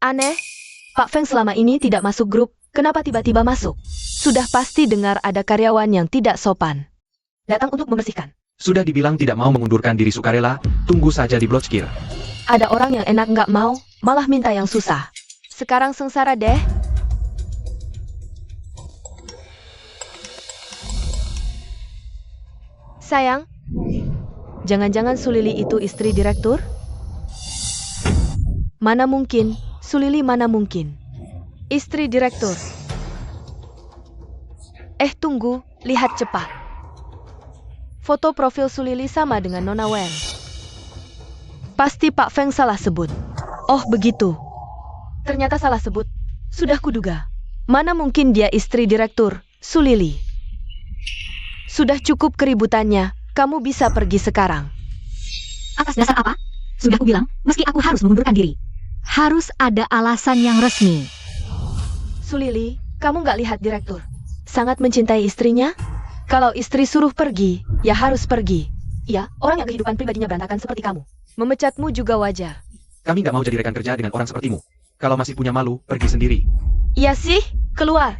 Aneh, Pak Feng selama ini tidak masuk grup, kenapa tiba-tiba masuk? Sudah pasti dengar ada karyawan yang tidak sopan. Datang untuk membersihkan. Sudah dibilang tidak mau mengundurkan diri sukarela, tunggu saja di blokir. Ada orang yang enak nggak mau, malah minta yang susah. Sekarang sengsara deh. Sayang, jangan-jangan Sulili itu istri direktur? Mana mungkin, Sulili mana mungkin. Istri direktur. Tunggu, lihat cepat. Foto profil Sulili sama dengan Nona Wen. Pasti Pak Feng salah sebut. Oh begitu. Ternyata salah sebut. Sudah kuduga. Mana mungkin dia istri direktur, Sulili. Sudah cukup keributannya, kamu bisa pergi sekarang. Atas dasar apa? Sudah aku bilang, meski aku harus mengundurkan diri. Harus ada alasan yang resmi. Sulili, kamu nggak lihat direktur? Sangat mencintai istrinya? Kalau istri suruh pergi, ya harus pergi. Ya, orang yang kehidupan pribadinya berantakan seperti kamu. Memecatmu juga wajar. Kami nggak mau jadi rekan kerja dengan orang sepertimu. Kalau masih punya malu, pergi sendiri. Iya sih, keluar.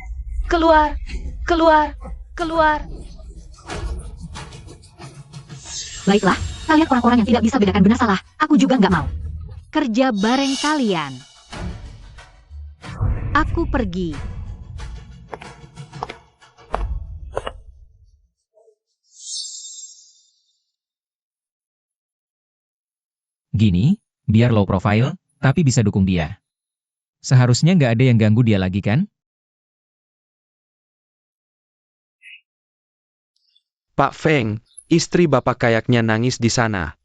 Keluar. Keluar. Keluar. Baiklah, kalian orang-orang yang tidak bisa bedakan benar salah. Aku juga nggak mau. Kerja bareng kalian. Aku pergi. Gini, biar low profile, tapi bisa dukung dia. Seharusnya nggak ada yang ganggu dia lagi kan? Pak Feng, istri Bapak kayaknya nangis di sana.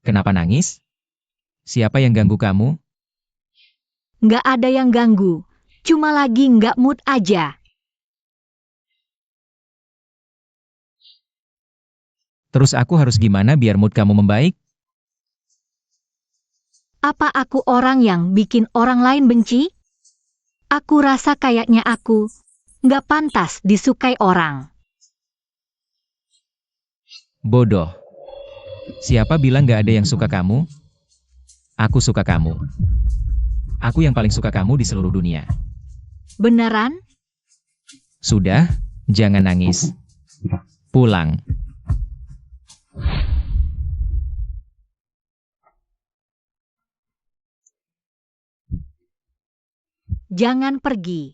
Kenapa nangis? Siapa yang ganggu kamu? Nggak ada yang ganggu. Cuma lagi nggak mood aja. Terus aku harus gimana biar mood kamu membaik? Apa aku orang yang bikin orang lain benci? Aku rasa kayaknya aku nggak pantas disukai orang. Bodoh. Siapa bilang nggak ada yang suka kamu? Aku suka kamu. Aku yang paling suka kamu di seluruh dunia. Beneran? Sudah, jangan nangis. Pulang. Jangan pergi.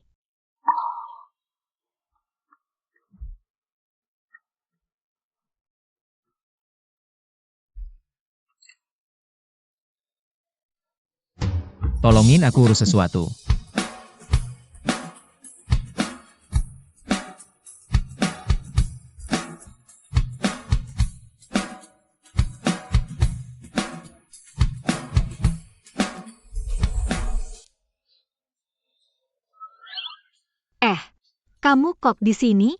Tolongin aku urus sesuatu. Kamu kok di sini?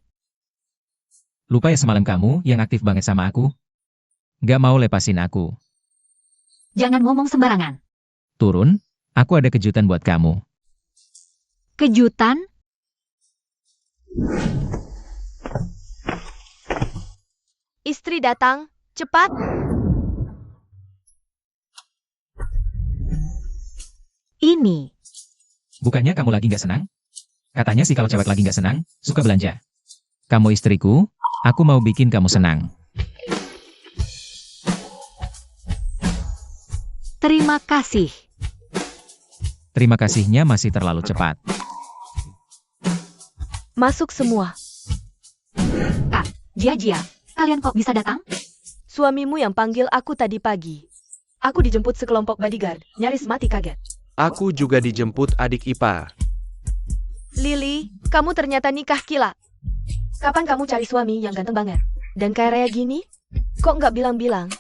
Lupa ya semalam kamu yang aktif banget sama aku? Gak mau lepasin aku. Jangan ngomong sembarangan. Turun, aku ada kejutan buat kamu. Kejutan? Istri datang, cepat. Ini. Bukannya kamu lagi gak senang? Katanya sih kalau cewek lagi gak senang, suka belanja. Kamu istriku, aku mau bikin kamu senang. Terima kasih. Terima kasihnya masih terlalu cepat. Masuk semua. Kak, Jia, kalian kok bisa datang? Suamimu yang panggil aku tadi pagi. Aku dijemput sekelompok bodyguard, nyaris mati kaget. Aku juga dijemput adik ipar. Lily, kamu ternyata nikah kilat. Kapan kamu cari suami yang ganteng banget? Dan kaya raya gini? Kok nggak bilang-bilang?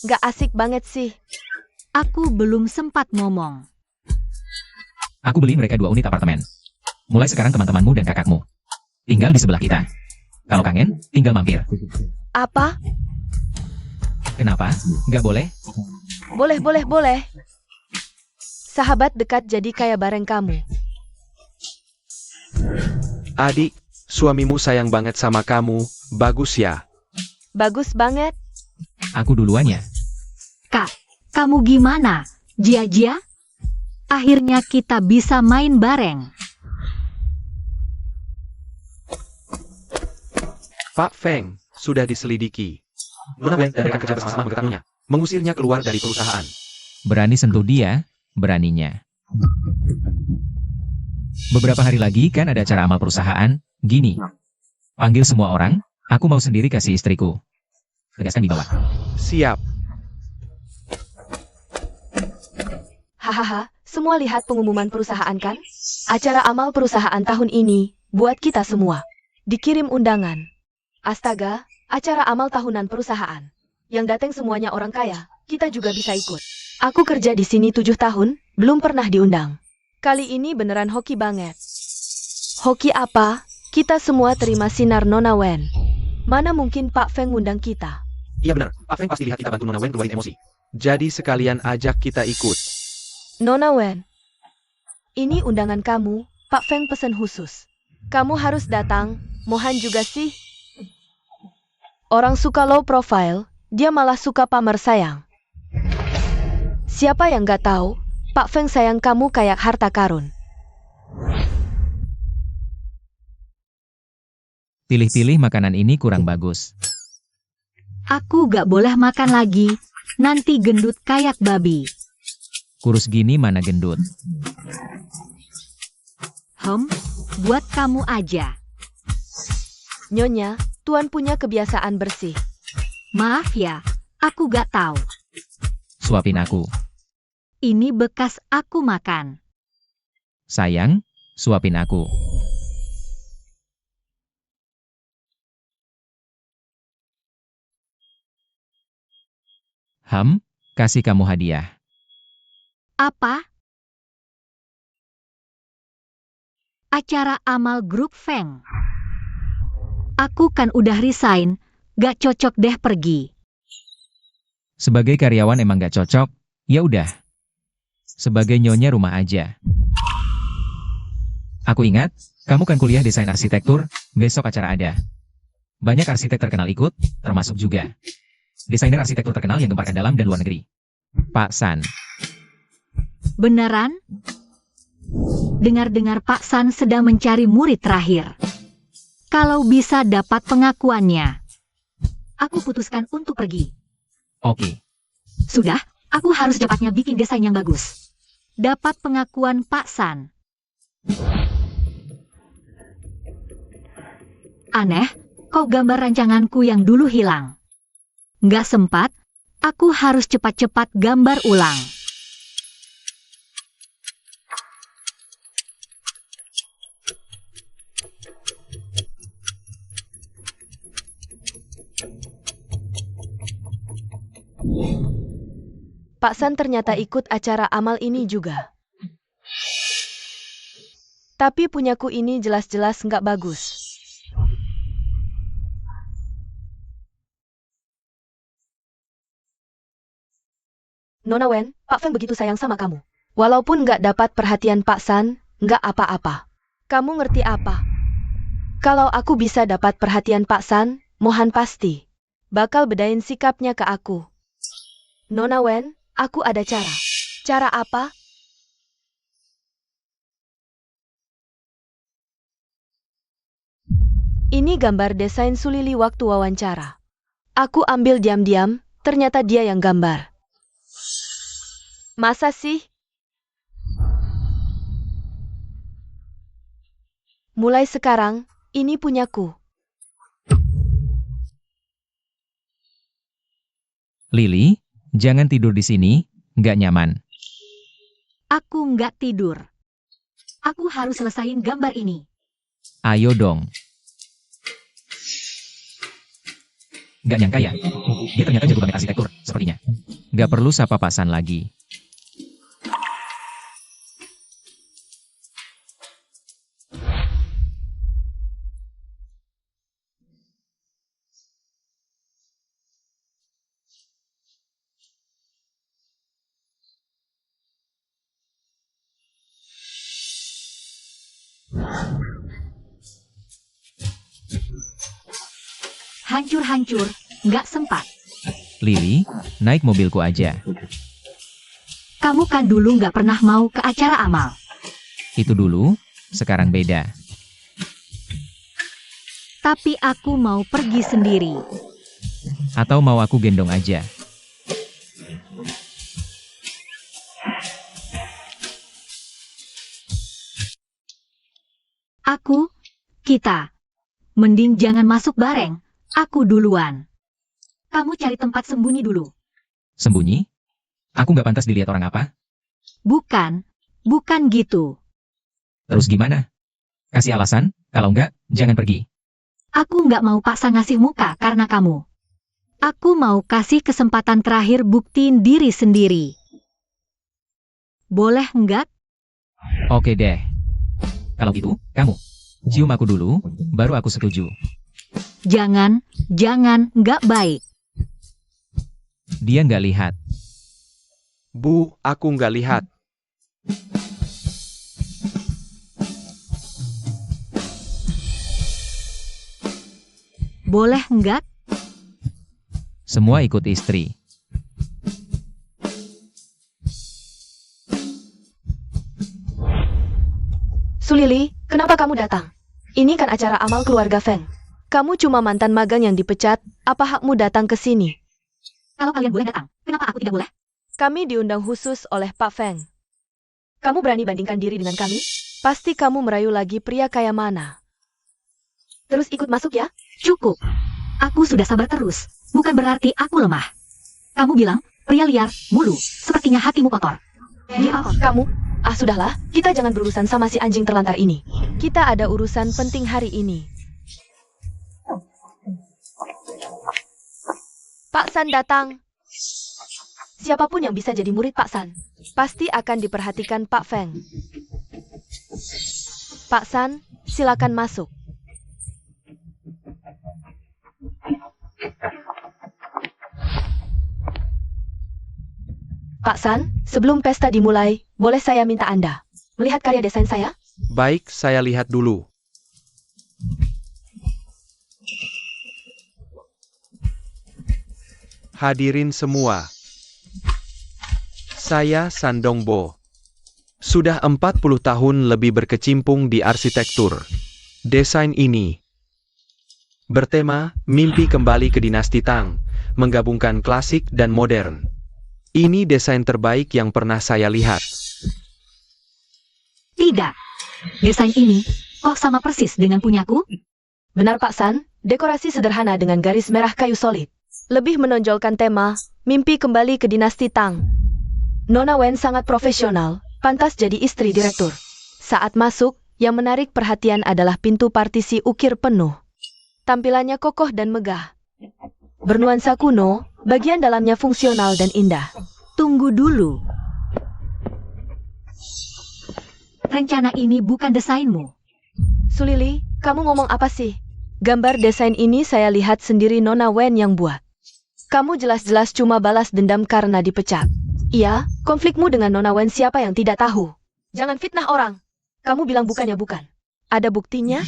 Nggak asik banget sih. Aku belum sempat ngomong. Aku beli mereka 2 unit apartemen. Mulai sekarang teman-temanmu dan kakakmu tinggal di sebelah kita. Kalau kangen, tinggal mampir. Apa? Kenapa? Nggak boleh? Boleh. Sahabat dekat jadi kayak bareng kamu. Adik, suamimu sayang banget sama kamu, bagus ya. Bagus banget. Aku duluan ya. Kak, kamu gimana? Jia? Akhirnya kita bisa main bareng. Pak Feng, sudah diselidiki. Nona Wen dan rekan kerja bersama-sama mengetahuinya, mengusirnya keluar dari perusahaan. Berani sentuh dia, beraninya. Beberapa hari lagi kan ada acara amal perusahaan. Gini, panggil semua orang, aku mau sendiri kasih istriku. Tegaskan di bawah. Siap. Hahaha, semua lihat pengumuman perusahaan kan? Acara amal perusahaan tahun ini, buat kita semua. Dikirim undangan. Astaga, acara amal tahunan perusahaan. Yang datang semuanya orang kaya, kita juga bisa ikut. Aku kerja di sini 7 tahun, belum pernah diundang. Kali ini beneran hoki banget. Hoki apa? Kita semua terima sinar Nona Wen. Mana mungkin Pak Feng ngundang kita? Iya benar, Pak Feng pasti lihat kita bantu Nona Wen keluarin emosi. Jadi sekalian ajak kita ikut. Nona Wen, ini undangan kamu, Pak Feng pesen khusus. Kamu harus datang, Mohan juga sih. Orang suka low profile, dia malah suka pamer sayang. Siapa yang gak tahu, Pak Feng sayang kamu kayak harta karun. Pilih-pilih makanan ini kurang bagus. Aku gak boleh makan lagi, nanti gendut kayak babi. Kurus gini mana gendut. Buat kamu aja. Nyonya, Tuan punya kebiasaan bersih. Maaf ya, aku gak tahu. Suapin aku. Ini bekas aku makan. Sayang, suapin aku. Kasih kamu hadiah. Apa? Acara amal grup Feng. Aku kan udah resign, gak cocok deh pergi. Sebagai karyawan emang gak cocok, ya udah. Sebagai nyonya rumah aja. Aku ingat, kamu kan kuliah desain arsitektur, besok acara ada. Banyak arsitek terkenal ikut, termasuk juga desainer arsitektur terkenal yang gemparkan dalam dan luar negeri. Pak San. Beneran? Dengar-dengar Pak San sedang mencari murid terakhir. Kalau bisa dapat pengakuannya, aku putuskan untuk pergi. Oke. Sudah, aku harus cepatnya bikin desain yang bagus. Dapat pengakuan Pak San. Aneh, kok gambar rancanganku yang dulu hilang? Nggak sempat, aku harus cepat-cepat gambar ulang. Pak San ternyata ikut acara amal ini juga. Tapi punyaku ini jelas-jelas nggak bagus. Nona Wen, Pak Feng begitu sayang sama kamu. Walaupun nggak dapat perhatian Pak San, nggak apa-apa. Kamu ngerti apa? Kalau aku bisa dapat perhatian Pak San, Mohan pasti bakal bedain sikapnya ke aku. Nona Wen, aku ada cara. Cara apa? Ini gambar desain Sulili waktu wawancara. Aku ambil diam-diam, ternyata dia yang gambar. Masa sih? Mulai sekarang, ini punyaku. Lily, jangan tidur di sini, nggak nyaman. Aku nggak tidur. Aku harus selesain gambar ini. Ayo dong. Gak nyangka ya, dia ternyata jago banget arsitektur, sepertinya. Gak perlu sapa Pak San lagi. Hancur-hancur, nggak sempat. Lily, naik mobilku aja. Kamu kan dulu nggak pernah mau ke acara amal. Itu dulu, sekarang beda. Tapi aku mau pergi sendiri. Atau mau aku gendong aja? Kita. Mending jangan masuk bareng. Aku duluan. Kamu cari tempat sembunyi dulu. Sembunyi? Aku nggak pantas dilihat orang apa? Bukan gitu. Terus gimana? Kasih alasan, kalau nggak, jangan pergi. Aku nggak mau paksa ngasih muka karena kamu. Aku mau kasih kesempatan terakhir buktiin diri sendiri. Boleh nggak? Oke deh. Kalau gitu, kamu cium aku dulu, baru aku setuju. Jangan, nggak baik. Dia nggak lihat. Bu, aku nggak lihat. Boleh nggak? Semua ikut istri. Sulili, kenapa kamu datang? Ini kan acara amal keluarga Feng. Kamu cuma mantan magang yang dipecat, apa hakmu datang ke sini? Kalau kalian boleh datang, kenapa aku tidak boleh? Kami diundang khusus oleh Pak Feng. Kamu berani bandingkan diri dengan kami? Pasti kamu merayu lagi pria kayak mana. Terus ikut masuk ya? Cukup. Aku sudah sabar terus. Bukan berarti aku lemah. Kamu bilang, pria liar, mulu, sepertinya hatimu kotor. Ya, kamu? Sudahlah, kita jangan berurusan sama si anjing terlantar ini. Kita ada urusan penting hari ini. Pak San datang. Siapapun yang bisa jadi murid Pak San, pasti akan diperhatikan Pak Feng. Pak San, silakan masuk. Pak San, sebelum pesta dimulai, boleh saya minta Anda melihat karya desain saya? Baik, saya lihat dulu. Hadirin semua. Saya Sandongbo. Sudah 40 tahun lebih berkecimpung di arsitektur. Desain ini bertema Mimpi Kembali ke Dinasti Tang, menggabungkan klasik dan modern. Ini desain terbaik yang pernah saya lihat. Tidak. Desain ini, kok sama persis dengan punyaku? Benar Pak San, dekorasi sederhana dengan garis merah kayu solid. Lebih menonjolkan tema, Mimpi Kembali ke Dinasti Tang. Nona Wen sangat profesional, pantas jadi istri direktur. Saat masuk, yang menarik perhatian adalah pintu partisi ukir penuh. Tampilannya kokoh dan megah. Bernuansa kuno, bagian dalamnya fungsional dan indah. Tunggu dulu. Rencana ini bukan desainmu. Sulili, kamu ngomong apa sih? Gambar desain ini saya lihat sendiri Nona Wen yang buat. Kamu jelas-jelas cuma balas dendam karena dipecat. Iya, konflikmu dengan Nona Wen siapa yang tidak tahu? Jangan fitnah orang. Kamu bilang bukannya bukan. Ada buktinya?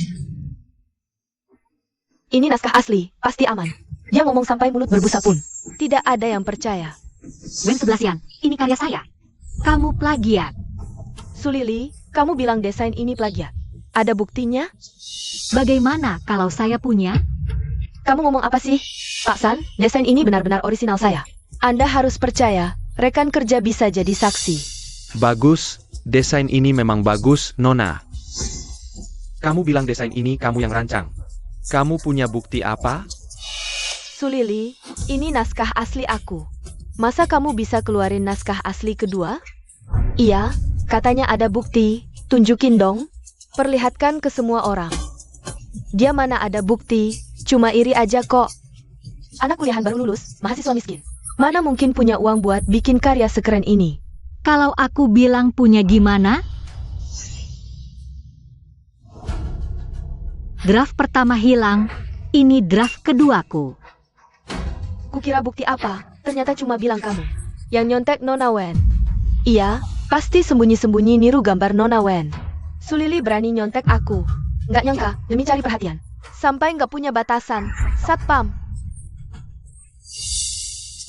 Ini naskah asli, pasti aman. Dia ngomong sampai mulut berbusa pun. Tidak ada yang percaya. Wen Seblasian, ini karya saya. Kamu plagiat. Sulili, kamu bilang desain ini plagiat. Ada buktinya? Bagaimana kalau saya punya? Kamu ngomong apa sih? Pak San, desain ini benar-benar orisinal saya. Anda harus percaya, rekan kerja bisa jadi saksi. Bagus, desain ini memang bagus, Nona. Kamu bilang desain ini kamu yang rancang. Kamu punya bukti apa? Sulili, ini naskah asli aku. Masa kamu bisa keluarin naskah asli kedua? Iya, katanya ada bukti, Tunjukin dong. Perlihatkan ke semua orang. Dia mana ada bukti, cuma iri aja kok. Anak kuliahan baru lulus, mahasiswa miskin. Mana mungkin punya uang buat bikin karya sekeren ini? Kalau aku bilang punya gimana? Draft pertama hilang, ini draft keduaku. Kukira bukti apa, ternyata cuma bilang kamu. Yang nyontek Nona Wen. Iya, pasti sembunyi-sembunyi niru gambar Nona Wen. Sulili berani nyontek aku. Nggak nyangka, demi cari perhatian. Sampai nggak punya batasan. Satpam.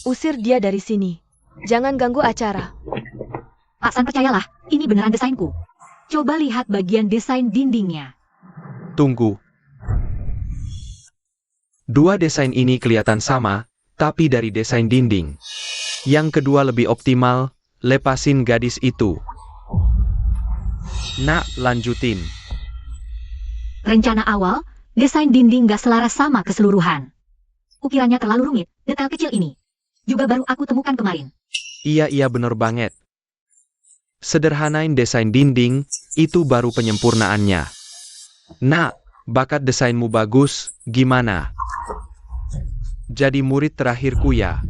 Usir dia dari sini. Jangan ganggu acara. Pak San, percayalah, ini beneran desainku. Coba lihat bagian desain dindingnya. Tunggu. Dua desain ini kelihatan sama, tapi dari desain dinding. Yang kedua lebih optimal, lepasin gadis itu. Nak, lanjutin. Rencana awal, desain dinding gak selaras sama keseluruhan. Ukirannya terlalu rumit, detail kecil ini. Juga baru aku temukan kemarin. Iya bener banget. Sederhanain desain dinding, itu baru penyempurnaannya. Nak, bakat desainmu bagus, gimana? Jadi murid terakhirku ya.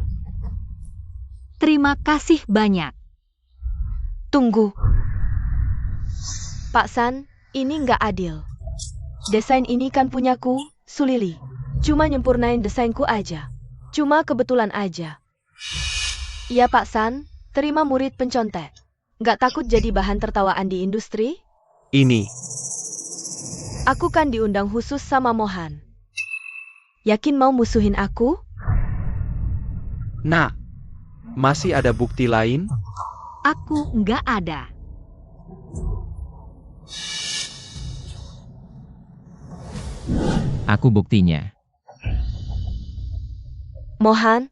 Terima kasih banyak. Tunggu. Pak San, ini nggak adil. Desain ini kan punyaku, Sulili. Cuma nyempurnain desainku aja. Cuma kebetulan aja. Iya Pak San, terima murid pencontek. Nggak takut jadi bahan tertawaan di industri? Ini. Aku kan diundang khusus sama Mohan. Yakin mau musuhin aku? Nak, masih ada bukti lain? Aku nggak ada. Aku buktinya. Mohan?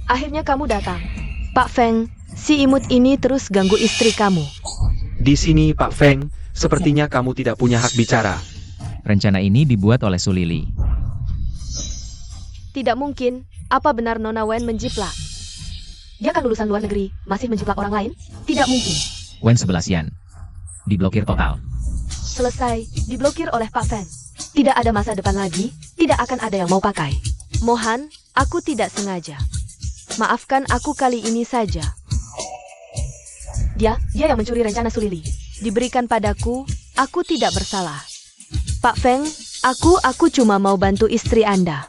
Akhirnya kamu datang. Pak Feng, si imut ini terus ganggu istri kamu. Di sini Pak Feng, sepertinya kamu tidak punya hak bicara. Rencana ini dibuat oleh Sulili. Tidak mungkin. Apa benar Nona Wen menjiplak? Dia kan lulusan luar negeri, masih menjiplak orang lain? Tidak mungkin. Wen 11 yan. Diblokir total. Selesai, diblokir oleh Pak Feng. Tidak ada masa depan lagi, tidak akan ada yang mau pakai. Mohan, aku tidak sengaja. Maafkan aku kali ini saja. Dia yang mencuri rencana Sulili. Diberikan padaku, aku tidak bersalah. Pak Feng, aku cuma mau bantu istri Anda.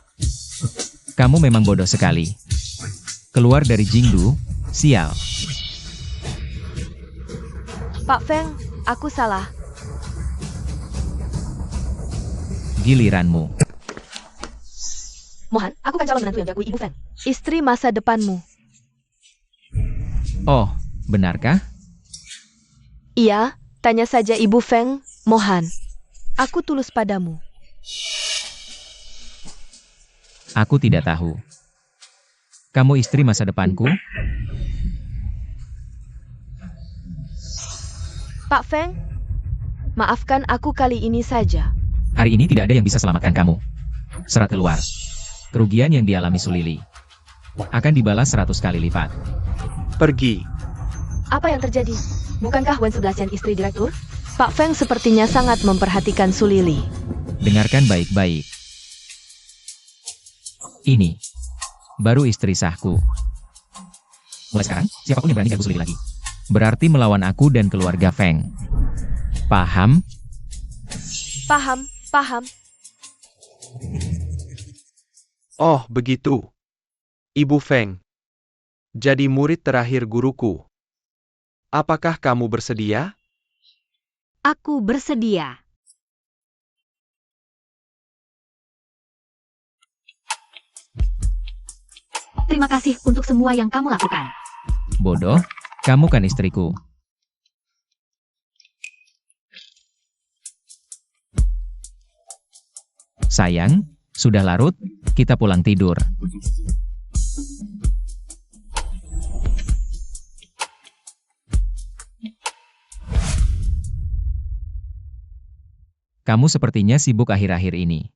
Kamu memang bodoh sekali. Keluar dari Jingdu, sial. Pak Feng, aku salah. Giliranmu. Mohan, aku kan calon menantu yang diakui Ibu Feng. Istri masa depanmu. Oh, benarkah? Iya, tanya saja Ibu Feng, Mohan. Aku tulus padamu. Aku tidak tahu. Kamu istri masa depanku? Pak Feng, maafkan aku kali ini saja. Hari ini tidak ada yang bisa selamatkan kamu. Serat keluar. Kerugian yang dialami Sulili akan dibalas 100 kali lipat. Pergi. Apa yang terjadi? Bukankah Wen 11 istri direktur? Pak Feng sepertinya sangat memperhatikan Sulili. Dengarkan baik-baik. Ini baru istri sahku. Mulai sekarang, siapapun yang berani ganggu Sulili lagi, berarti melawan aku dan keluarga Feng. Paham? Paham. Oh, begitu. Ibu Feng. Jadi murid terakhir guruku. Apakah kamu bersedia? Aku bersedia. Terima kasih untuk semua yang kamu lakukan. Bodoh, kamu kan istriku. Sayang, sudah larut, kita pulang tidur. Kamu sepertinya sibuk akhir-akhir ini.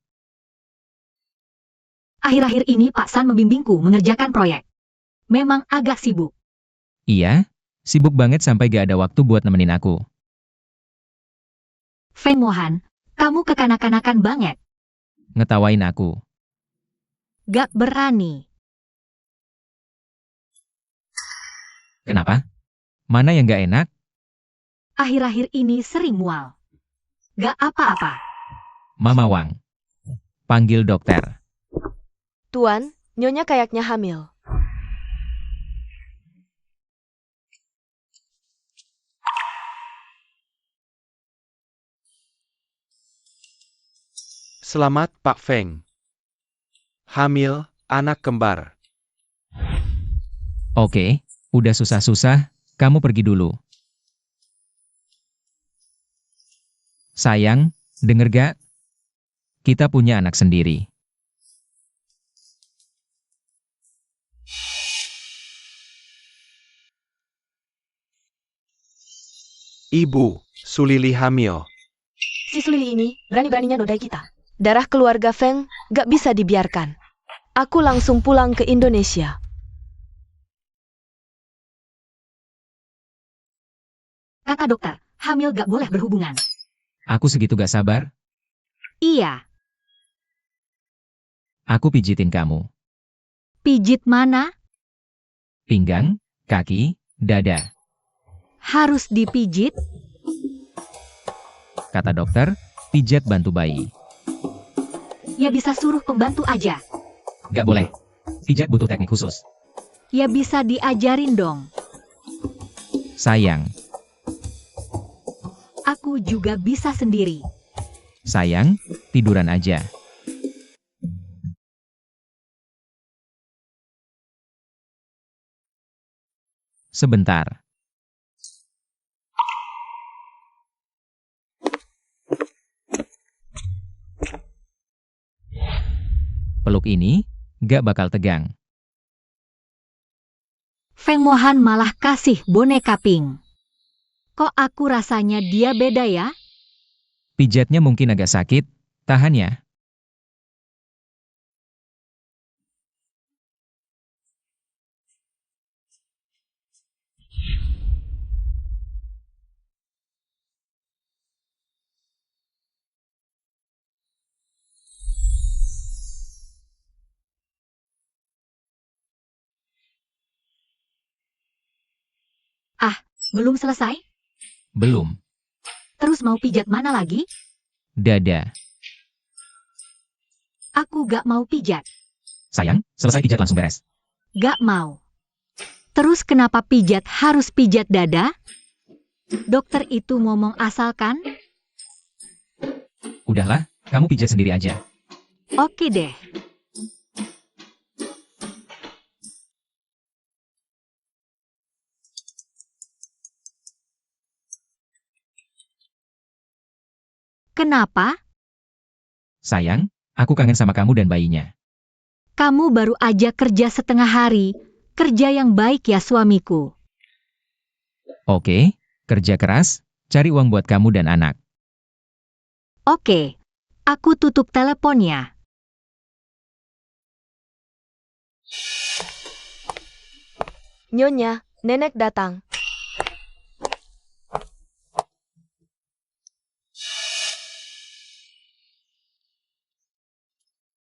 Akhir-akhir ini Pak San membimbingku mengerjakan proyek. Memang agak sibuk. Iya, Sibuk banget sampai gak ada waktu buat nemenin aku. Feng Mohan, kamu kekanak-kanakan banget. Ngetawain aku. Gak berani. Kenapa? Mana yang gak enak? Akhir-akhir ini sering mual. Gak apa-apa. Mama Wang. Panggil dokter. Tuan, Nyonya kayaknya hamil. Selamat Pak Feng. Hamil, anak kembar. Oke, udah susah-susah, kamu pergi dulu. Sayang, denger gak? Kita punya anak sendiri. Ibu, Sulili hamil. Si Sulili ini berani-beraninya nodai kita. Darah keluarga Feng gak bisa dibiarkan. Aku langsung pulang ke Indonesia. Kata dokter, hamil gak boleh berhubungan. Aku segitu gak sabar, Iya, aku pijitin kamu. pijit mana? Pinggang, kaki, dada. Harus dipijit? Kata dokter, pijat bantu bayi. Ya bisa suruh pembantu aja. Gak boleh. Pijat butuh teknik khusus. Ya bisa diajarin dong. Sayang, Aku juga bisa sendiri. sayang, tiduran aja. Sebentar. Peluk ini, gak bakal tegang. Feng Mohan malah kasih boneka pink. Kok aku rasanya dia beda ya? Pijatnya mungkin agak sakit, tahan ya. Belum selesai? Belum. Terus mau pijat mana lagi? Dada. Aku gak mau pijat. Sayang, selesai pijat langsung beres. Gak mau. Terus kenapa pijat harus pijat dada? Dokter itu ngomong asal kan? Udahlah, kamu pijat sendiri aja. Oke deh. Kenapa? Sayang, aku kangen sama kamu dan bayinya. Kamu baru aja kerja setengah hari. Kerja yang baik ya suamiku. Oke, kerja keras, cari uang buat kamu dan anak. Oke. Aku tutup teleponnya. Nyonya, nenek datang.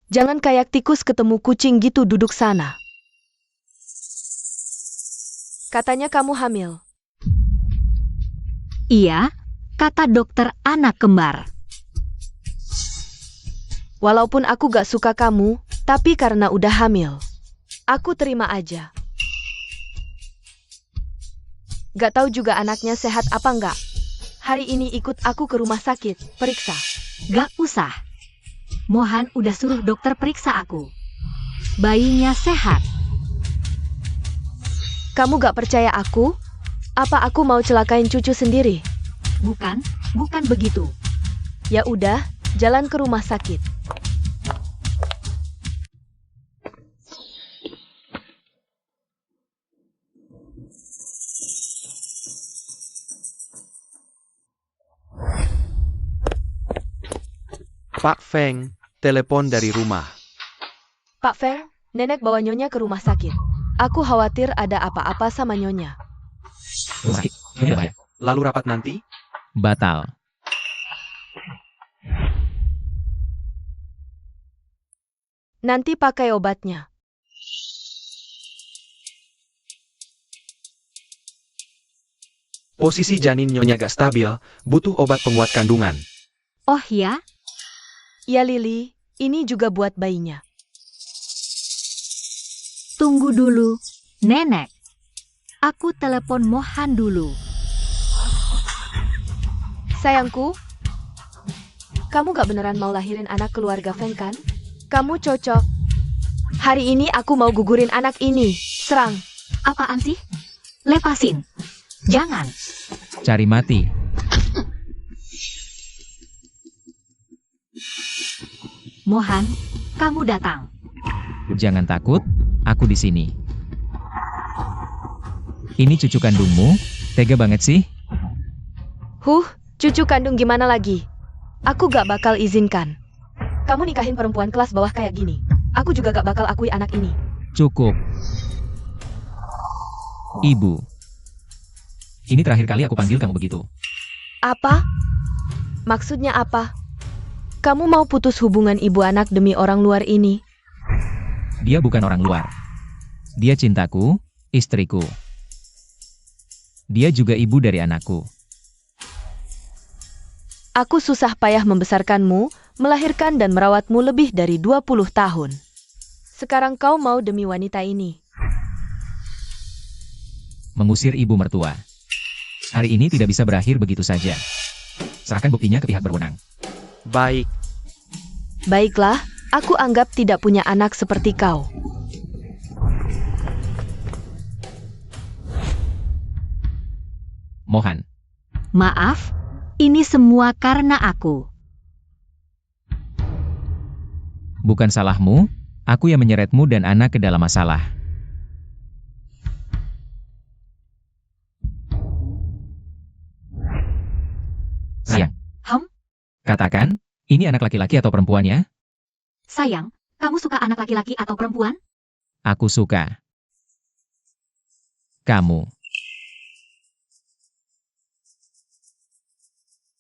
Jangan kayak tikus ketemu kucing gitu duduk sana. Katanya kamu hamil. Iya, kata dokter anak kembar. Walaupun aku gak suka kamu, tapi karena udah hamil, aku terima aja. Gak tahu juga anaknya sehat apa enggak. Hari ini ikut aku ke rumah sakit, periksa. Gak usah. Mohan udah suruh dokter periksa aku. Bayinya sehat. Kamu gak percaya aku? Apa aku mau celakain cucu sendiri? Bukan begitu. Ya udah, jalan ke rumah sakit. Pak Feng, telepon dari rumah. Pak Feng, nenek bawa Nyonya ke rumah sakit. Aku khawatir ada apa-apa sama Nyonya. Rumah sakit. Ini bahaya. Lalu rapat nanti? Batal. Nanti pakai obatnya. Posisi janin nyonya gak stabil, butuh obat penguat kandungan. Oh ya, Ya Lili, ini juga buat bayinya. tunggu dulu. Nenek, aku telepon Mohan dulu. Sayangku, kamu gak beneran mau lahirin anak keluarga Feng kan? Kamu cocok. Hari ini aku mau gugurin anak ini. Serang. Apaan sih? Lepasin. Jangan. Cari mati. Mohan, kamu datang. Jangan takut, aku di sini. Ini cucu kandungmu, tega banget sih. Cucu kandung gimana lagi? Aku gak bakal izinkan. Kamu nikahin perempuan kelas bawah kayak gini. Aku juga gak bakal akui anak ini. Cukup. Ibu. Ini terakhir kali aku panggil kamu begitu. Apa? Maksudnya apa? Kamu mau putus hubungan ibu anak demi orang luar ini? Dia bukan orang luar. Dia cintaku, istriku. Dia juga ibu dari anakku. Aku susah payah membesarkanmu, melahirkan dan merawatmu lebih dari 20 tahun. Sekarang kau mau demi wanita ini. Mengusir ibu mertua. Hari ini tidak bisa berakhir begitu saja. Serahkan buktinya ke pihak berwenang. Baik, Baiklah, aku anggap tidak punya anak seperti kau. Mohan. Maaf, ini semua karena aku. Bukan salahmu, aku yang menyeretmu dan anak ke dalam masalah. Sayang. Katakan, ini anak laki-laki atau perempuan ya? Sayang, kamu suka anak laki-laki atau perempuan? Aku suka. Kamu.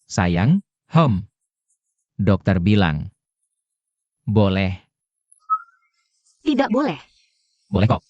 Sayang, dokter bilang. Boleh. Tidak boleh. Boleh kok.